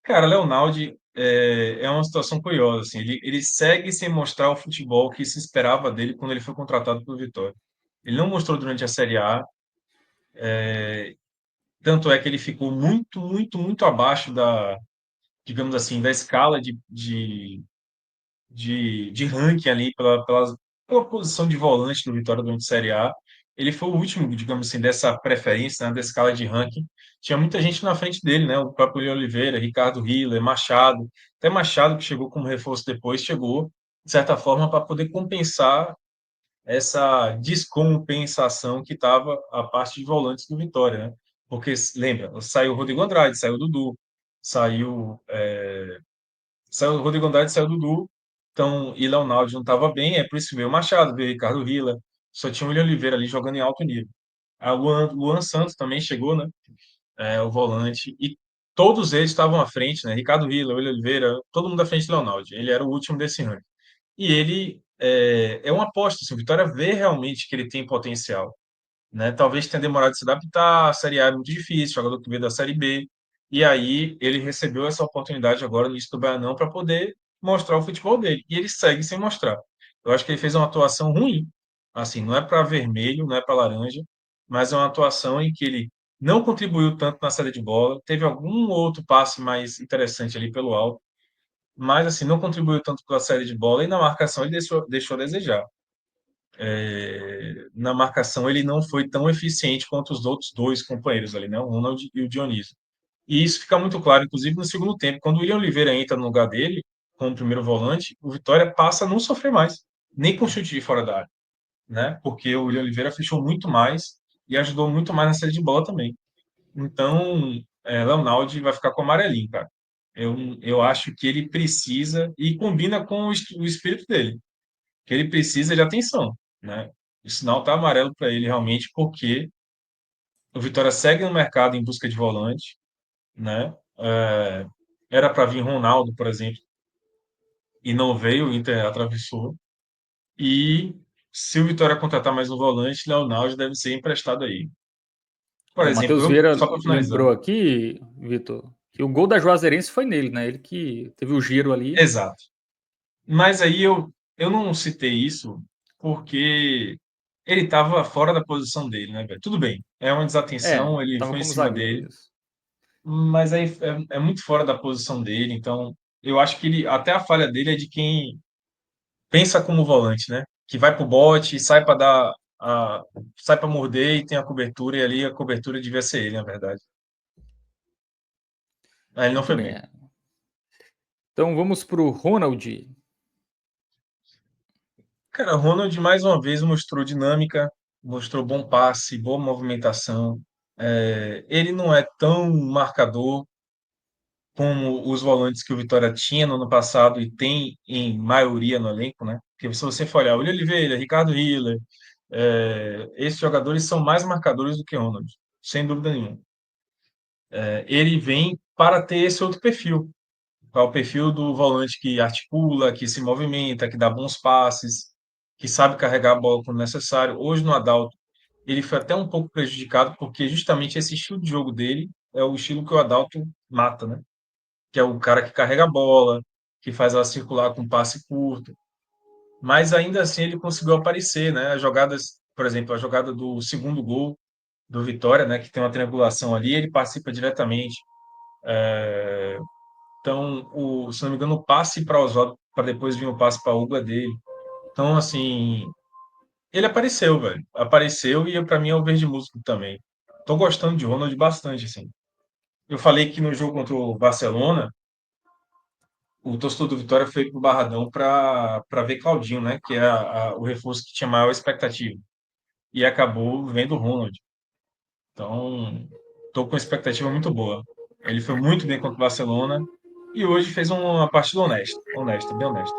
Cara, Leonardo é uma situação curiosa, assim, ele segue sem mostrar o futebol que se esperava dele quando ele foi contratado pelo Vitória. Ele não mostrou durante a Série A, tanto é que ele ficou muito, muito, muito abaixo digamos assim, da escala de ranking ali pela posição de volante do Vitória durante a Série A. Ele foi o último, digamos assim, dessa preferência, né, da escala de ranking. Tinha muita gente na frente dele, né? O próprio William Oliveira, Ricardo Hiller, Machado. Até Machado, que chegou como reforço depois, chegou, de certa forma, para poder compensar essa descompensação que estava a parte de volantes do Vitória, né? Porque, lembra, saiu o Rodrigo Andrade, saiu o Dudu, saiu o Rodrigo Andrade, saiu o Dudu, então, e Leonardo não estava bem, é por isso que veio o Machado, veio o Ricardo Villa, só tinha o William Oliveira ali jogando em alto nível. A Luan Santos também chegou, né? O volante, e todos eles estavam à frente, né? Ricardo Villa, William Oliveira, todo mundo à frente do Leonardo. Ele era o último desse ranking. E ele é uma aposta, assim, o Vitória vê realmente que ele tem potencial, né? Talvez tenha demorado de se adaptar, a Série A é muito difícil, jogador que veio da Série B, e aí ele recebeu essa oportunidade agora no início do Baianão para poder mostrar o futebol dele, e ele segue sem mostrar. Eu acho que ele fez uma atuação ruim, assim, não é para vermelho, não é para laranja, mas é uma atuação em que ele não contribuiu tanto na saída de bola, teve algum outro passe mais interessante ali pelo alto, mas assim, não contribuiu tanto pela saída de bola, e na marcação ele deixou a desejar. Na marcação ele não foi tão eficiente quanto os outros dois companheiros ali, né? O Ronald e o Dionísio. E isso fica muito claro, inclusive, no segundo tempo. Quando o William Oliveira entra no lugar dele, como primeiro volante, o Vitória passa a não sofrer mais, nem com chute de fora da área, né? Porque o William Oliveira fechou muito mais e ajudou muito mais na saída de bola também. Então, Leonardo vai ficar com o amarelinho, cara. Eu acho que ele precisa, e combina com o espírito dele, que ele precisa de atenção, né? O sinal tá amarelo para ele realmente, porque o Vitória segue no mercado em busca de volante, né? Era para vir Ronaldo, por exemplo, e não veio, o Inter atravessou. E se o Vitória contratar mais um volante, Leonardo deve ser emprestado aí. Por O exemplo, Matheus Vieira só para finalizar. lembrou aqui, Vitor, que o gol da Juazeirense foi nele, né? Ele que teve o giro ali. Exato. Mas aí eu não citei isso porque ele estava fora da posição dele, né, velho? Tudo bem, é uma É, desatenção, ele tava foi em como cima zagueiro dele, isso. mas aí é muito fora da posição dele, então eu acho que até a falha dele é de quem pensa como volante, né? Que vai pro bote, sai para morder e tem a cobertura, e ali a cobertura devia ser ele, na verdade. Aí ele não Muito foi bem. bem. É. Então vamos para o Ronald. Cara, o Ronald mais uma vez mostrou dinâmica, mostrou bom passe, boa movimentação. Ele não é tão marcador como os volantes que o Vitória tinha no ano passado e tem em maioria no elenco, né? Porque se você for olhar, William Oliveira, Ricardo Hiller, esses jogadores são mais marcadores do que Ronald, sem dúvida nenhuma. Ele vem para ter esse outro perfil, é o perfil do volante que articula, que se movimenta, que dá bons passes, que sabe carregar a bola quando necessário. Hoje no Adalto, ele foi até um pouco prejudicado, porque justamente esse estilo de jogo dele é o estilo que o Adalto mata, né? Que é o cara que carrega a bola, que faz ela circular com passe curto. Mas ainda assim ele conseguiu aparecer, né? As jogadas, por exemplo, a jogada do segundo gol do Vitória, né? Que tem uma triangulação ali, ele participa diretamente. Então, se não me engano, o passe para Oswaldo, para depois vir o passe para Hugo é dele. Então, assim, ele apareceu, velho. Apareceu e para mim é o verde músico também. Tô gostando de Ronald bastante, assim. Eu falei que no jogo contra o Barcelona, o torcedor do Vitória foi pro Barradão para ver Claudinho, né? Que é o reforço que tinha maior expectativa. E acabou vendo o Ronald. Então, tô com expectativa muito boa. Ele foi muito bem contra o Barcelona e hoje fez uma partida honesta, bem honesta.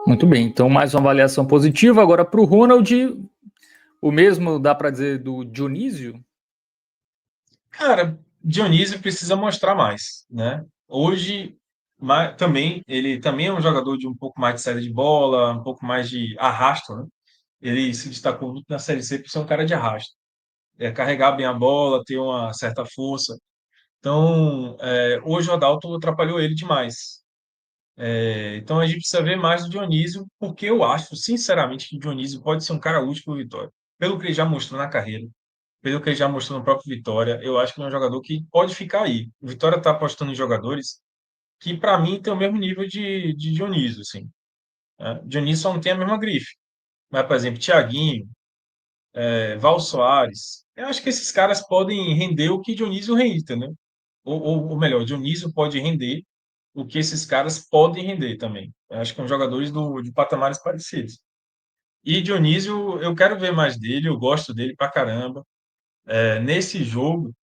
Muito bem. Então mais uma avaliação positiva. Agora para o Ronald, o mesmo dá para dizer do Dionísio? Cara, Dionísio precisa mostrar mais, né? Hoje, também, ele também é um jogador de um pouco mais de saída de bola, um pouco mais de arrasto, né? Ele se destacou muito na Série C por ser um cara de arrasto. Carregar bem a bola, ter uma certa força. Então, hoje o Adalto atrapalhou ele demais. Então a gente precisa ver mais do Dionísio, porque eu acho, sinceramente, que o Dionísio pode ser um cara útil para o Vitória. Pelo que ele já mostrou na carreira, pelo que ele já mostrou no próprio Vitória, eu acho que ele é um jogador que pode ficar aí. O Vitória está apostando em jogadores que, para mim, tem o mesmo nível de Dionísio, assim, né? Dionísio só não tem a mesma grife. Mas, por exemplo, Thiaguinho, Val Soares, eu acho que esses caras podem render o que Dionísio rende, entendeu? Ou melhor, Dionísio pode render o que esses caras podem render também. Eu acho que são jogadores de patamares parecidos. E Dionísio, eu quero ver mais dele, eu gosto dele pra caramba. Nesse jogo,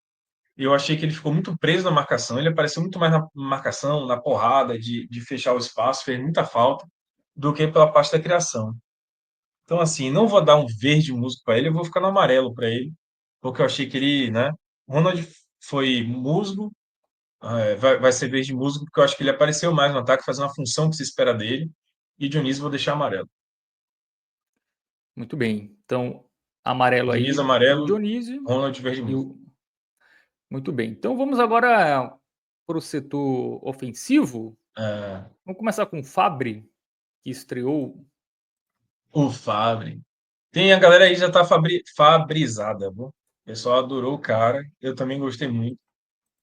eu achei que ele ficou muito preso na marcação, ele apareceu muito mais na marcação, na porrada, de fechar o espaço, fez muita falta, do que pela parte da criação. Então, assim, não vou dar um verde músico para ele, eu vou ficar no amarelo para ele, porque eu achei que ele, né? O Ronald foi musgo, vai ser verde músico, porque eu acho que ele apareceu mais no ataque, fazendo a função que se espera dele, e Dionísio vou deixar amarelo. Muito bem. Então, amarelo Dionísio aí para o amarelo, Dionísio. Ronald verde E músico. o... Muito bem. Então vamos agora para o setor ofensivo. É, Vamos começar com o Fabri, que estreou. o Fabre. Tem a galera aí já tá fabrizada, viu? O pessoal adorou o cara, eu também gostei muito.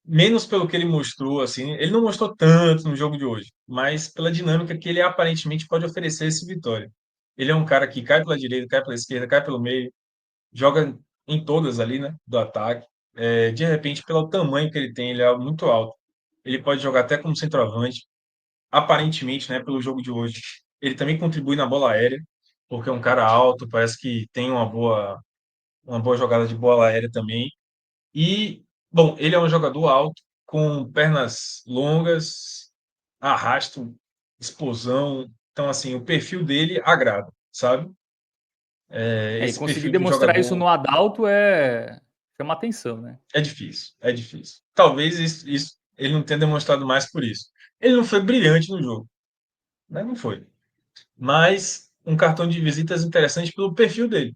Menos pelo que ele mostrou, assim, ele não mostrou tanto no jogo de hoje, mas pela dinâmica que ele aparentemente pode oferecer esse Vitória. Ele é um cara que cai pela direita, cai pela esquerda, cai pelo meio, joga em todas ali, né, do ataque. De repente, pelo tamanho que ele tem, ele é muito alto. Ele pode jogar até como centroavante. Aparentemente, né, pelo jogo de hoje, ele também contribui na bola aérea, porque é um cara alto, parece que tem uma boa jogada de bola aérea também. E, bom, ele é um jogador alto, com pernas longas, arrasto, explosão. Então, assim, o perfil dele agrada, sabe? E Esse conseguir perfil de demonstrar isso jogador no adalto chama atenção, né? é difícil, é difícil. Talvez isso ele não tenha demonstrado mais por isso. Ele não foi brilhante no jogo, né? Não foi. Mas um cartão de visitas interessante pelo perfil dele,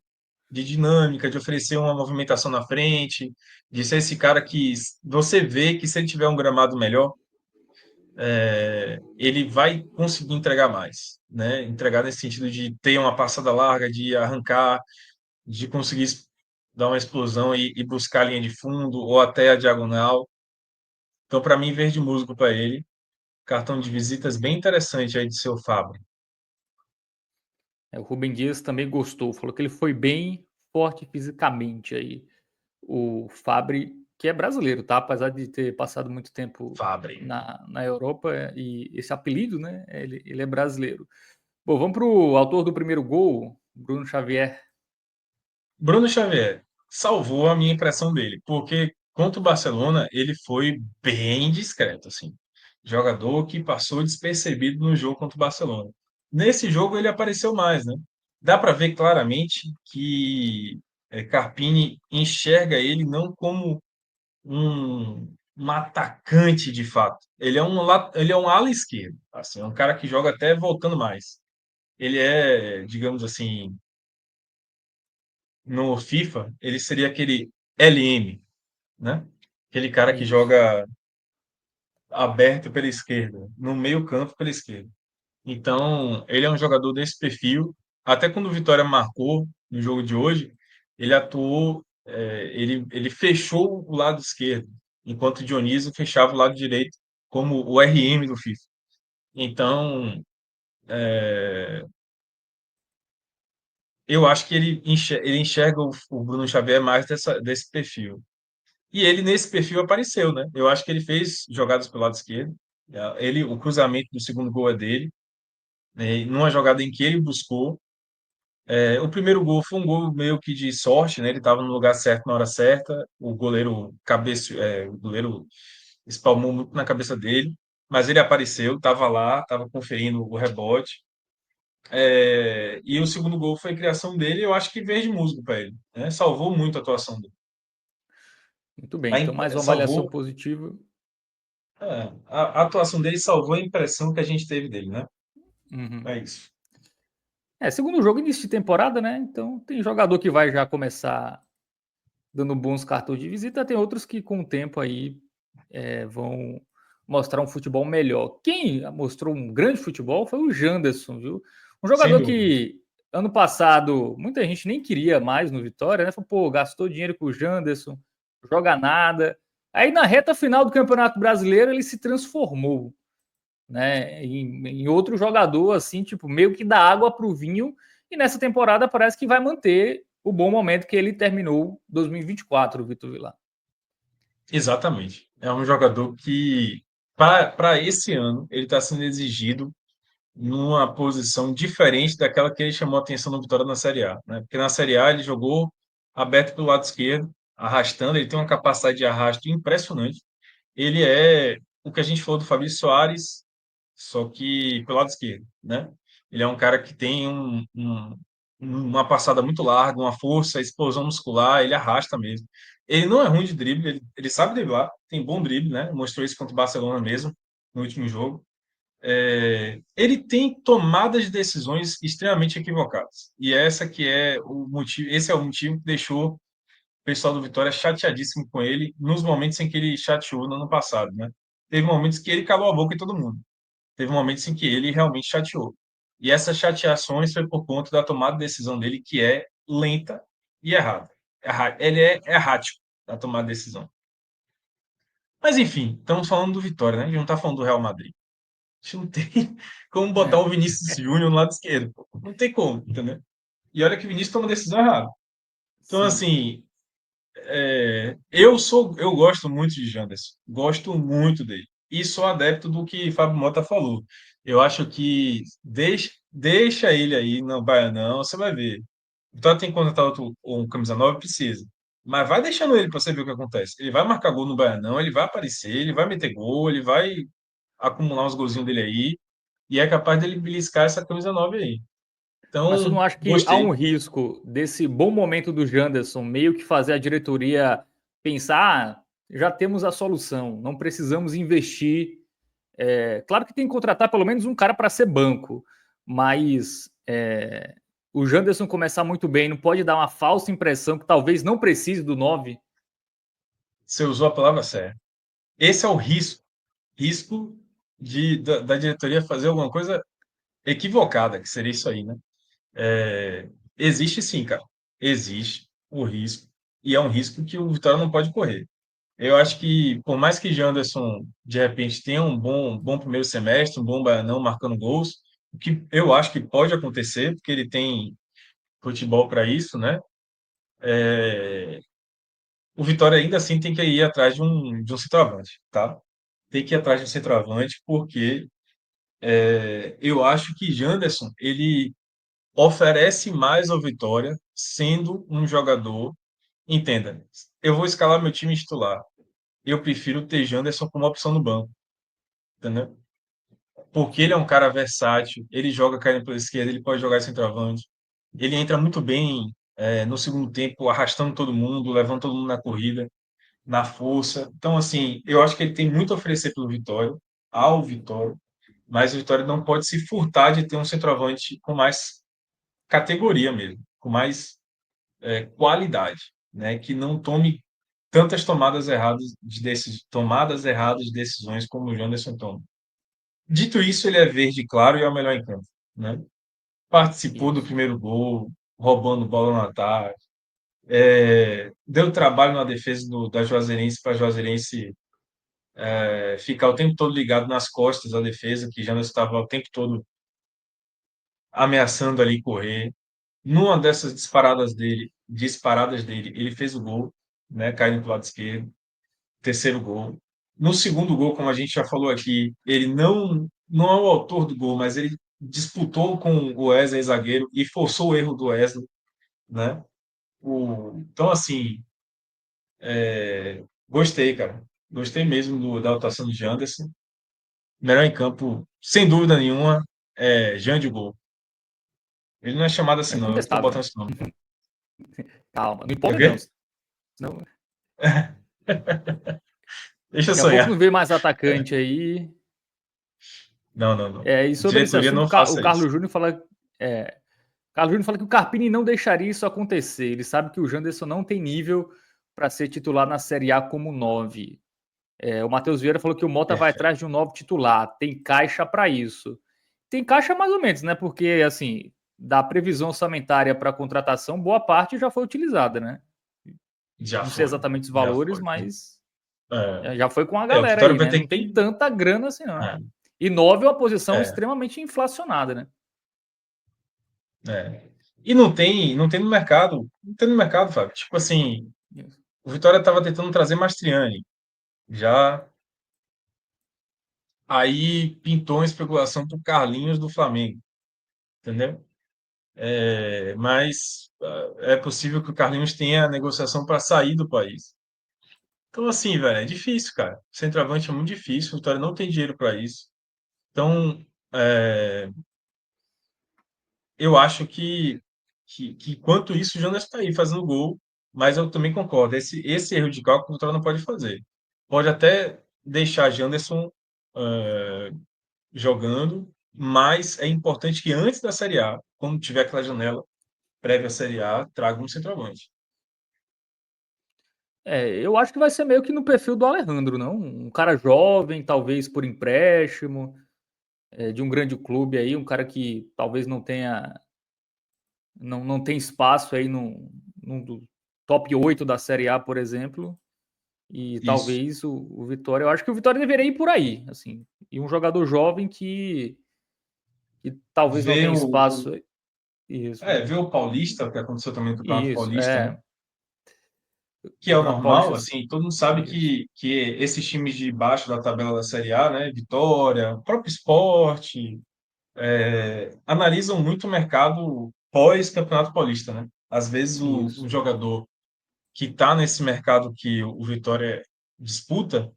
de dinâmica, de oferecer uma movimentação na frente, de ser esse cara que você vê que se ele tiver um gramado melhor, ele vai conseguir entregar mais, né? Entregar nesse sentido de ter uma passada larga, de arrancar, de conseguir dar uma explosão e buscar a linha de fundo ou até a diagonal. Então, para mim, verde musgo para ele. Cartão de visitas bem interessante aí de seu Fábio. O Rubem Dias também gostou, falou que ele foi bem forte fisicamente aí. O Fabri, que é brasileiro, tá? Apesar de ter passado muito tempo Fabre. na Europa e esse apelido, né? Ele é brasileiro. Bom, vamos para o autor do primeiro gol, Bruno Xavier. Bruno Xavier salvou a minha impressão dele, porque contra o Barcelona ele foi bem discreto, assim. Jogador que passou despercebido no jogo contra o Barcelona. Nesse jogo ele apareceu mais, né? Dá para ver claramente que Carpini enxerga ele não como um atacante de fato. Ele é um ala esquerdo, assim, é um cara que joga até voltando mais. Ele é, digamos assim, no FIFA, ele seria aquele LM, né? Aquele cara que Isso. joga aberto pela esquerda, no meio-campo pela esquerda. Então, ele é um jogador desse perfil. Até quando o Vitória marcou no jogo de hoje, ele atuou, ele fechou o lado esquerdo, enquanto o Dionísio fechava o lado direito, como o RM do FIFA. Então, eu acho que ele enxerga o Bruno Xavier mais desse perfil. E ele, nesse perfil, apareceu, né? Eu acho que ele fez jogadas pelo lado esquerdo. O cruzamento do segundo gol é dele, né? Numa jogada em que ele buscou. O primeiro gol foi um gol meio que de sorte, né? Ele estava no lugar certo na hora certa. O goleiro espalmou muito na cabeça dele, mas ele apareceu, estava lá, estava conferindo o rebote. E o segundo gol foi a criação dele. Eu acho que veio de musgo para ele, né? Salvou muito a atuação dele. Muito bem. Então, mais uma avaliação Salvou, positiva. a atuação dele salvou a impressão que a gente teve dele, né? Uhum. É isso. Segundo jogo, início de temporada, né? Então, tem jogador que vai já começar dando bons cartões de visita, tem outros que com o tempo aí vão mostrar um futebol melhor. Quem mostrou um grande futebol foi o Janderson, viu? Um Sem jogador dúvida. que ano passado muita gente nem queria mais no Vitória, né? Falou, pô, gastou dinheiro com o Janderson, joga nada. Aí na reta final do Campeonato Brasileiro ele se transformou, né, em outro jogador, assim, tipo, meio que dá água para o vinho, e nessa temporada parece que vai manter o bom momento que ele terminou 2024, o Vitor Vilar. Exatamente. É um jogador que, para esse ano, ele está sendo exigido numa posição diferente daquela que ele chamou a atenção no Vitória na Série A, né? Porque na Série A ele jogou aberto pelo lado esquerdo, arrastando, ele tem uma capacidade de arrasto impressionante. Ele é o que a gente falou do Fabrício Soares, só que pelo lado esquerdo, né? Ele é um cara que tem uma passada muito larga, uma força, explosão muscular, ele arrasta mesmo. Ele não é ruim de drible, ele sabe driblar, tem bom drible, né? Mostrou isso contra o Barcelona mesmo, no último jogo. Ele tem tomadas de decisões extremamente equivocadas. E esse é o motivo que deixou o pessoal do Vitória chateadíssimo com ele nos momentos em que ele chateou no ano passado, né? Teve momentos que ele calou a boca em todo mundo. Teve momentos em que ele realmente chateou. E essas chateações foi por conta da tomada de decisão dele, que é lenta e errada. Ele é errático na tomada de decisão. Mas enfim, estamos falando do Vitória, né? A gente não está falando do Real Madrid. A gente não tem como botar É, o Vinícius Júnior no lado esquerdo. Pô. Não tem como, entendeu? E olha que o Vinícius toma decisão errada. Então, sim. assim, Eu gosto muito de Janderson, gosto muito dele. E sou adepto do que Fábio Mota falou. Eu acho que deixa ele aí no Baianão, você vai ver. O Vitória tem que contratar um camisa 9, precisa. Mas vai deixando ele para você ver o que acontece. Ele vai marcar gol no Baianão, ele vai aparecer, ele vai meter gol, ele vai acumular uns golzinhos dele aí, e é capaz dele beliscar essa camisa 9 aí. Mas você não Então, acha que há um gostei. risco desse bom momento do Janderson meio que fazer a diretoria pensar, já temos a solução, não precisamos investir. Claro que tem que contratar pelo menos um cara para ser banco, mas o Janderson começar muito bem, não pode dar uma falsa impressão que talvez não precise do 9. Você usou a palavra certa. Esse é o risco da diretoria fazer alguma coisa equivocada, que seria isso aí, né? Existe sim, cara. Existe o risco, e é um risco que o Vitória não pode correr. Eu acho que, por mais que Janderson, de repente, tenha um bom primeiro semestre, um bom Baianão marcando gols, o que eu acho que pode acontecer, porque ele tem futebol para isso, né? O Vitória ainda assim tem que ir atrás de um centroavante, tá? Tem que ir atrás de um centroavante, porque eu acho que Janderson, ele oferece mais ao Vitória, sendo um jogador. Entenda, eu vou escalar meu time titular. Eu prefiro ter Janderson como opção no banco, entendeu? Porque ele é um cara versátil, ele joga caindo pela esquerda, ele pode jogar centroavante. Ele entra muito bem no segundo tempo, arrastando todo mundo, levando todo mundo na corrida, na força. Então, assim, eu acho que ele tem muito a oferecer pelo Vitória, ao Vitória, mas o Vitória não pode se furtar de ter um centroavante com mais categoria mesmo, com mais qualidade, né? Que não tome tantas tomadas erradas de decisões como o Janderson toma. Dito isso, ele é verde claro e é o melhor em campo, né? Participou do Isso. primeiro gol, roubando bola no ataque, deu trabalho na defesa da Juazeirense para a Juazeirense ficar o tempo todo ligado nas costas da defesa, que Janderson estava o tempo todo ameaçando ali correr. Numa dessas disparadas dele, ele fez o gol, né, caindo para o lado esquerdo, terceiro gol. No segundo gol, como a gente já falou aqui, ele não é o autor do gol, mas ele disputou com o Wesley zagueiro e forçou o erro do Wesley, né? Então, assim, gostei, cara. Gostei mesmo da atuação do Janderson. Melhor em campo, sem dúvida nenhuma, Jean de Gol. Ele não é chamado assim, É não. Eu que tô incontestável, botando né? esse nome. Calma, não É o empolga não. quê? Senão, Deixa eu daqui a pouco não sonhar. vê mais atacante aí. Não, não, não. E sobre esse Diretoria assunto, não o faça isso. Carlos Júnior fala. Carlos Júnior fala que o Carpini não deixaria isso acontecer. Ele sabe que o Janderson não tem nível para ser titular na Série A como 9. O Matheus Vieira falou que o Mota vai Perfeito. atrás de um novo titular. Tem caixa para isso. Tem caixa mais ou menos, né? Porque, assim, da previsão orçamentária para contratação, boa parte já foi utilizada, né? Já Não sei foi. exatamente os Já valores, foi. mas É, já foi com a o galera Vitória aí, vai né? ter Não que. tem tanta grana assim, não. É, E 9 é uma posição é, extremamente inflacionada, né? é. E não tem no mercado. Não tem no mercado, Fábio. Tipo assim, o Vitória estava tentando trazer Mastriani. Já. Aí pintou uma especulação pro Carlinhos do Flamengo. Entendeu? Mas é possível que o Carlinhos tenha negociação para sair do país. Então, assim, velho, é difícil, cara. Centroavante é muito difícil. O Vitória não tem dinheiro para isso. Então, é, eu acho que enquanto isso, o Jonas está aí fazendo gol, mas eu também concordo. Esse erro de cálculo o Vitória não pode fazer. Pode até deixar Janderson jogando, mas é importante que antes da Série A, quando tiver aquela janela prévia à Série A, traga um centroavante. Eu acho que vai ser meio que no perfil do Alejandro, não? Um cara jovem, talvez por empréstimo, de um grande clube aí, um cara que talvez não tem espaço aí no do top 8 da Série A, por exemplo. E Isso. talvez o Vitória, eu acho que o Vitória deveria ir por aí, assim. E um jogador jovem que talvez não Ver tenha o, espaço. Isso, ver o Paulista, o que aconteceu também com o Campeonato isso, Paulista, né? que é o Campeonato normal, Paulista. assim, todo mundo sabe Isso. que esses times de baixo da tabela da Série A, né, Vitória, o próprio Sport, analisam muito o mercado pós-Campeonato Paulista, né? Às vezes o Isso. jogador que está nesse mercado que o Vitória disputa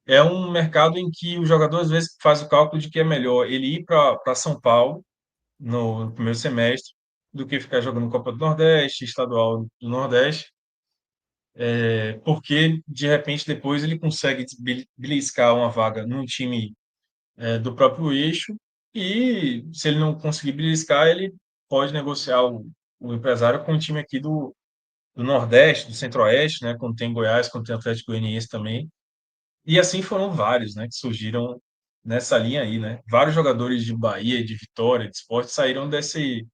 é um mercado em que o jogador às vezes faz o cálculo de que é melhor ele ir para São Paulo no primeiro semestre do que ficar jogando Copa do Nordeste, Estadual do Nordeste, porque de repente depois ele consegue beliscar uma vaga num time do próprio eixo e se ele não conseguir beliscar, ele pode negociar o empresário com um time aqui do Nordeste, do Centro-Oeste, né, quando tem Goiás, quando tem Atlético Goianiense também. E assim foram vários, né, que surgiram nessa linha aí, né? Vários jogadores de Bahia, de Vitória, de Sport saíram desse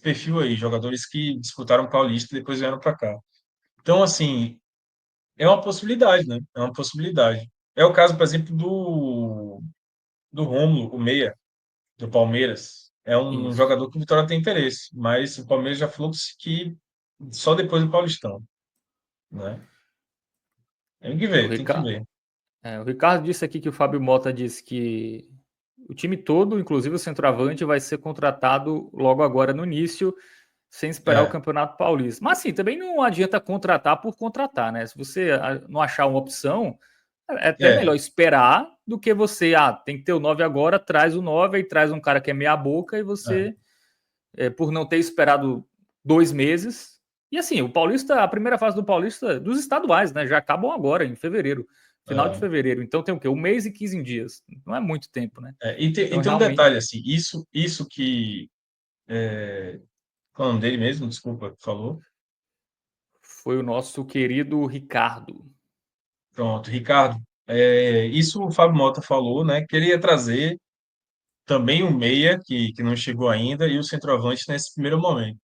perfil aí, jogadores que disputaram o Paulista e depois vieram para cá. Então, assim, é uma possibilidade, né? É uma possibilidade. É o caso, por exemplo, do Rômulo, o meia do Palmeiras. É um Isso. jogador que o Vitória tem interesse, mas o Palmeiras já falou que só depois do Paulistão, né? Tem que O ver, tem que Ricardo, ver. o Ricardo disse aqui que o Fábio Mota disse que o time todo, inclusive o centroavante, vai ser contratado logo agora no início, sem esperar o É, Campeonato Paulista. Mas assim, também não adianta contratar por contratar, né? Se você não achar uma opção, é até é, melhor esperar do que você, tem que ter o 9 agora, traz o 9 e traz um cara que é meia boca e é, você, por não ter esperado 2 meses. E assim, o Paulista, a primeira fase do Paulista, dos estaduais, né? Já acabam agora, em fevereiro, final de é. fevereiro. Então tem o quê? 1 mês e 15 dias. Não é muito tempo, né? E Então tem um detalhe, realmente assim, isso que... Qual é o nome dele mesmo? Desculpa, falou. foi o nosso querido Ricardo. Pronto, Ricardo. Isso o Fábio Mota falou, né? Que ele ia trazer também o meia, que não chegou ainda, e o centroavante nesse primeiro momento.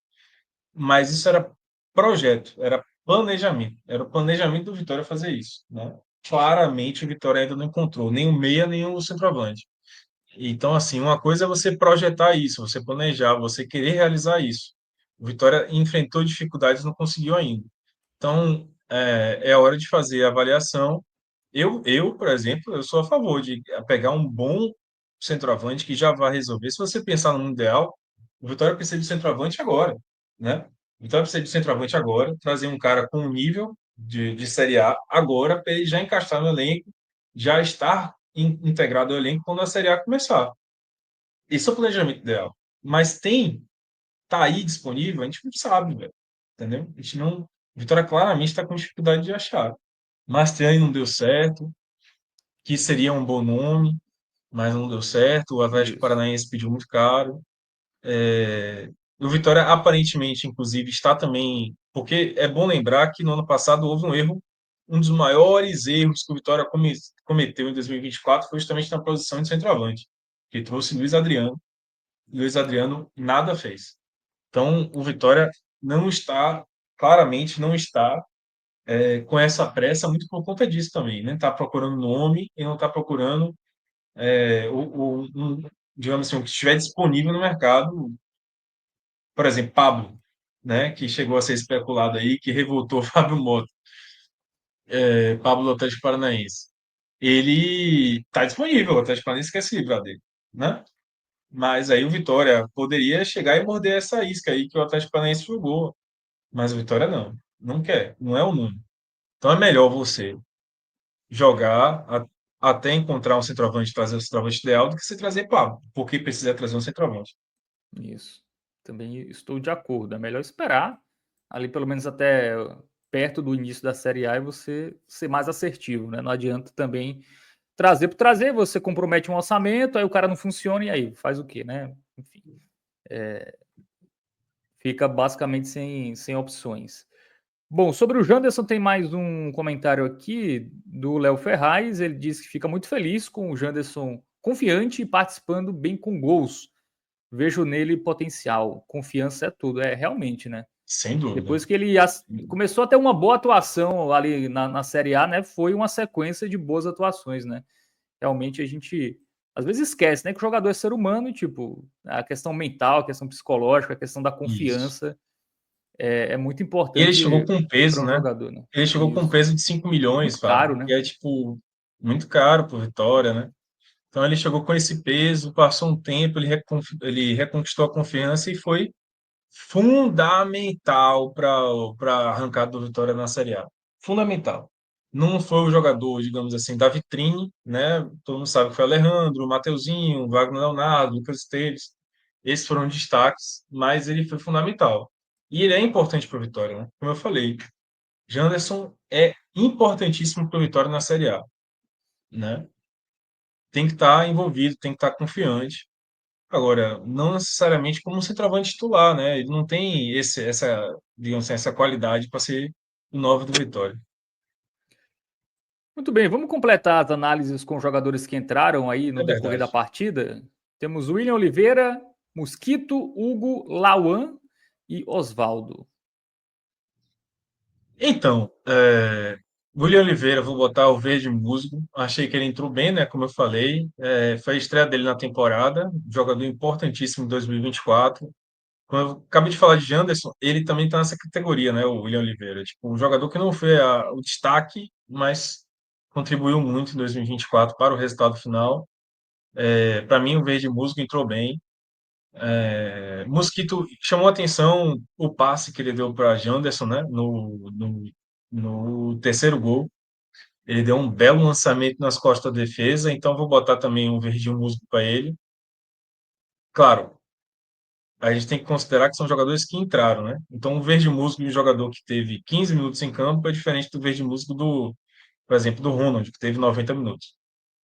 Mas isso era projeto, era planejamento. Era o planejamento do Vitória fazer isso, né? Claramente o Vitória ainda não encontrou nem o meia, nem o centroavante. Então, assim, uma coisa é você projetar isso, você planejar, você querer realizar isso. O Vitória enfrentou dificuldades, não conseguiu ainda. Então, é hora de fazer a avaliação. Por exemplo, eu sou a favor de pegar um bom centroavante que já vai resolver. Se você pensar no mundo ideal, o Vitória precisa de centroavante agora, né? O Vitória precisa de centroavante agora, trazer um cara com um nível de Série A agora, para ele já encaixar no elenco, já estar integrado ao elenco quando a Série A começar. Esse é o planejamento ideal. Mas tá aí disponível, a gente não sabe, velho. Entendeu? A gente não. Vitória claramente está com dificuldade de achar. Mastriani não deu certo, que seria um bom nome, mas não deu certo. O Atlético Isso. Paranaense pediu muito caro. O Vitória aparentemente, inclusive, está também. Porque é bom lembrar que no ano passado houve um erro, um dos maiores erros que o Vitória cometeu em 2024 foi justamente na posição de centroavante, que trouxe Luiz Adriano. Luiz Adriano nada fez. Então, o Vitória não está, claramente não está com essa pressa, muito por conta disso também, né? Está procurando nome e não está procurando, digamos assim, o que estiver disponível no mercado. Por exemplo, Pablo, né? Que chegou a ser especulado aí, que revoltou Fábio Mota, Pablo do Atlético Paranaense. Ele está disponível, o Atlético Paranaense quer se livrar dele, né? Mas aí o Vitória poderia chegar e morder essa isca aí que o Atlético Paranaense jogou. Mas o Vitória não, não quer, não é o número. Então é melhor você jogar até encontrar um centroavante, trazer o centroavante ideal, do que você trazer Pablo, porque precisa trazer um centroavante. Isso. Também estou de acordo. É melhor esperar ali pelo menos até perto do início da Série A e você ser mais assertivo, né? Não adianta também trazer por trazer, você compromete um orçamento, aí o cara não funciona e aí faz o quê, né? Enfim, fica basicamente sem opções. Bom, sobre o Janderson tem mais um comentário aqui do Léo Ferraz, ele diz que fica muito feliz com o Janderson confiante e participando bem com gols. Vejo nele potencial. Confiança é tudo. É realmente, né? Sem dúvida. Depois que ele começou a ter uma boa atuação ali na Série A, né? Foi uma sequência de boas atuações, né? Realmente a gente às vezes esquece, né? Que o jogador é ser humano e, tipo, a questão mental, a questão psicológica, a questão da Isso. confiança é muito E ele chegou importante com para peso, um né? jogador, né? Ele chegou com Isso. peso de 5 milhões, Muito caro, Fábio, né? que é, tipo, muito caro por Vitória, né? Então ele chegou com esse peso, passou um tempo, ele reconquistou a confiança e foi fundamental para a arrancada do Vitória na Série A. Fundamental. Não foi o jogador, digamos assim, da vitrine, né? Todo mundo sabe que foi Alejandro, Mateuzinho, Wagner Leonardo, Lucas Esteves. Esses foram destaques, mas ele foi fundamental. E ele é importante para o Vitória, né? Como eu falei, Janderson é importantíssimo para o Vitória na Série A, né? Tem que estar envolvido, tem que estar confiante. Agora, não necessariamente como um centroavante titular, né? Ele não tem digamos assim, essa qualidade para ser o 9 do Vitória. Muito bem, vamos completar as análises com os jogadores que entraram aí no É decorrer da verdade. partida. Temos William Oliveira, Mosquito, Hugo, Lauan e Osvaldo. Então, William Oliveira, vou botar o verde musgo. Achei que ele entrou bem, né? Como eu falei, foi a estreia dele na temporada, jogador importantíssimo em 2024. Quando eu acabei de falar de Janderson, ele também está nessa categoria, né? O William Oliveira, tipo, um jogador que não foi o destaque, mas contribuiu muito em 2024 para o resultado final. Para mim, o verde musgo entrou bem. Mosquito chamou a atenção o passe que ele deu para Janderson, né? No terceiro gol. Ele deu um belo lançamento nas costas da defesa, então vou botar também um verdinho musgo para ele. Claro, a gente tem que considerar que são jogadores que entraram, né? Então, o verde musgo de um jogador que teve 15 minutos em campo é diferente do verde musgo por exemplo, do Ronald, que teve 90 minutos,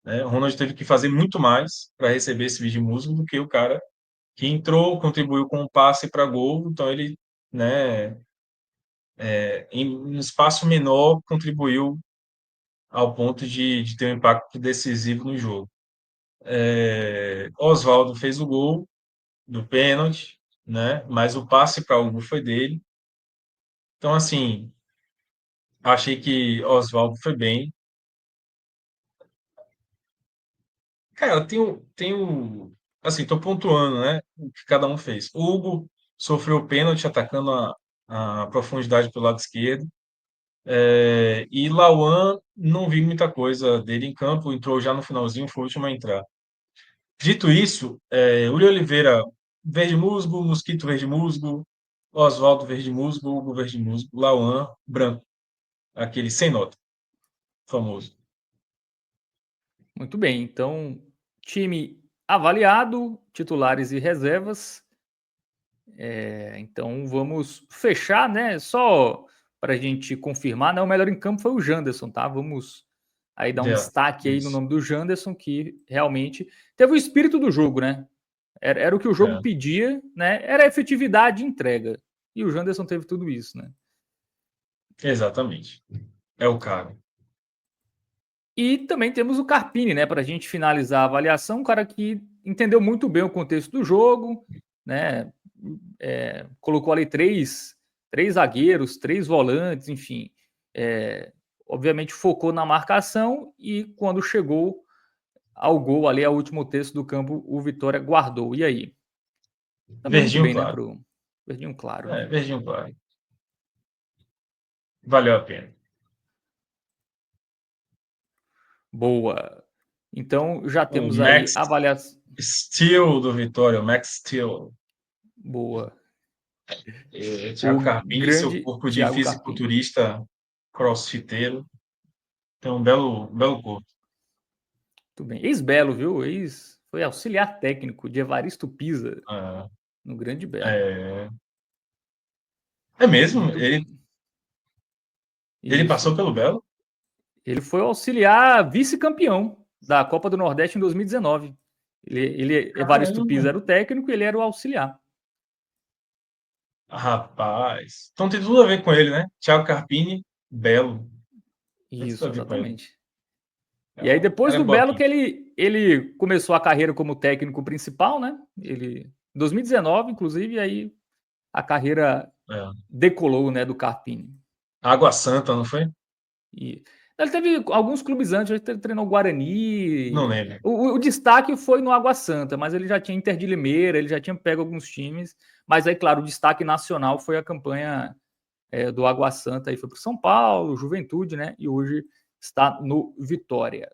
né? O Ronald teve que fazer muito mais para receber esse verde musgo do que o cara que entrou, contribuiu com um passe para gol, então ele, né, em um espaço menor, contribuiu ao ponto de ter um impacto decisivo no jogo. Oswaldo fez o gol do pênalti, né? Mas o passe para o Hugo foi dele. Então, assim, achei que Oswaldo foi bem. Cara, assim, tô pontuando, né? O que cada um fez. O Hugo sofreu o pênalti atacando a profundidade pelo lado esquerdo. E Lauan, não vi muita coisa dele em campo, entrou já no finalzinho, foi o último a entrar. Dito isso, Uri Oliveira, verde musgo, Mosquito verde musgo, Oswaldo verde musgo, Hugo verde musgo, Lauan, branco, aquele sem nota, famoso. Muito bem, então, time avaliado, titulares e reservas. Então, vamos fechar, né? Só para a gente confirmar, né? O melhor em campo foi o Janderson, tá? Vamos aí dar um Yeah, destaque aí no isso. nome do Janderson, que realmente teve o espírito do jogo, né? Era o que o jogo É, pedia, né? Era efetividade e entrega. E o Janderson teve tudo isso, né? exatamente. É o cara. E também temos o Carpini, né? Para a gente finalizar a avaliação, um cara que entendeu muito bem o contexto do jogo, né? Colocou ali três zagueiros, três volantes, enfim. Obviamente focou na marcação e quando chegou ao gol ali, ao último terço do campo, o Vitória guardou. E aí? Também muito Verdinho bem, né? claro. Pro Verdinho claro, né? Verdinho claro. Valeu a pena. Boa. Então já O temos aí Max avaliação. Steel do Vitória, o Max Steel. Boa. Thiago O Carpini, seu grande corpo de Thiago Carpini. fisiculturista crossfiteiro, tem um belo corpo. Tudo bem. Ex-Belo, viu? Foi auxiliar técnico de Evaristo Pisa Ah, no Grande Belo. é, é mesmo? Muito Ele isso. passou pelo Belo? Ele foi auxiliar vice-campeão da Copa do Nordeste em 2019. Evaristo Caramba! Pisa era o técnico e ele era o auxiliar. Rapaz. Então tem tudo a ver com ele, né? Thiago Carpini, Belo. Tem tudo Isso, a ver com ele. exatamente. E aí, depois Ela é do boa Belo, que pinta. ele começou a carreira como técnico principal, né? Em 2019, inclusive, aí a carreira É. decolou, né, do Carpini. Água Santa, não foi? E, Ele teve alguns clubes antes, ele treinou Guarani. Não lembro. O destaque foi no Água Santa, mas ele já tinha Inter de Limeira, ele já tinha pego alguns times. Mas aí, claro, o destaque nacional foi a campanha do Água Santa. Aí foi para o São Paulo, Juventude, né? E hoje está no Vitória.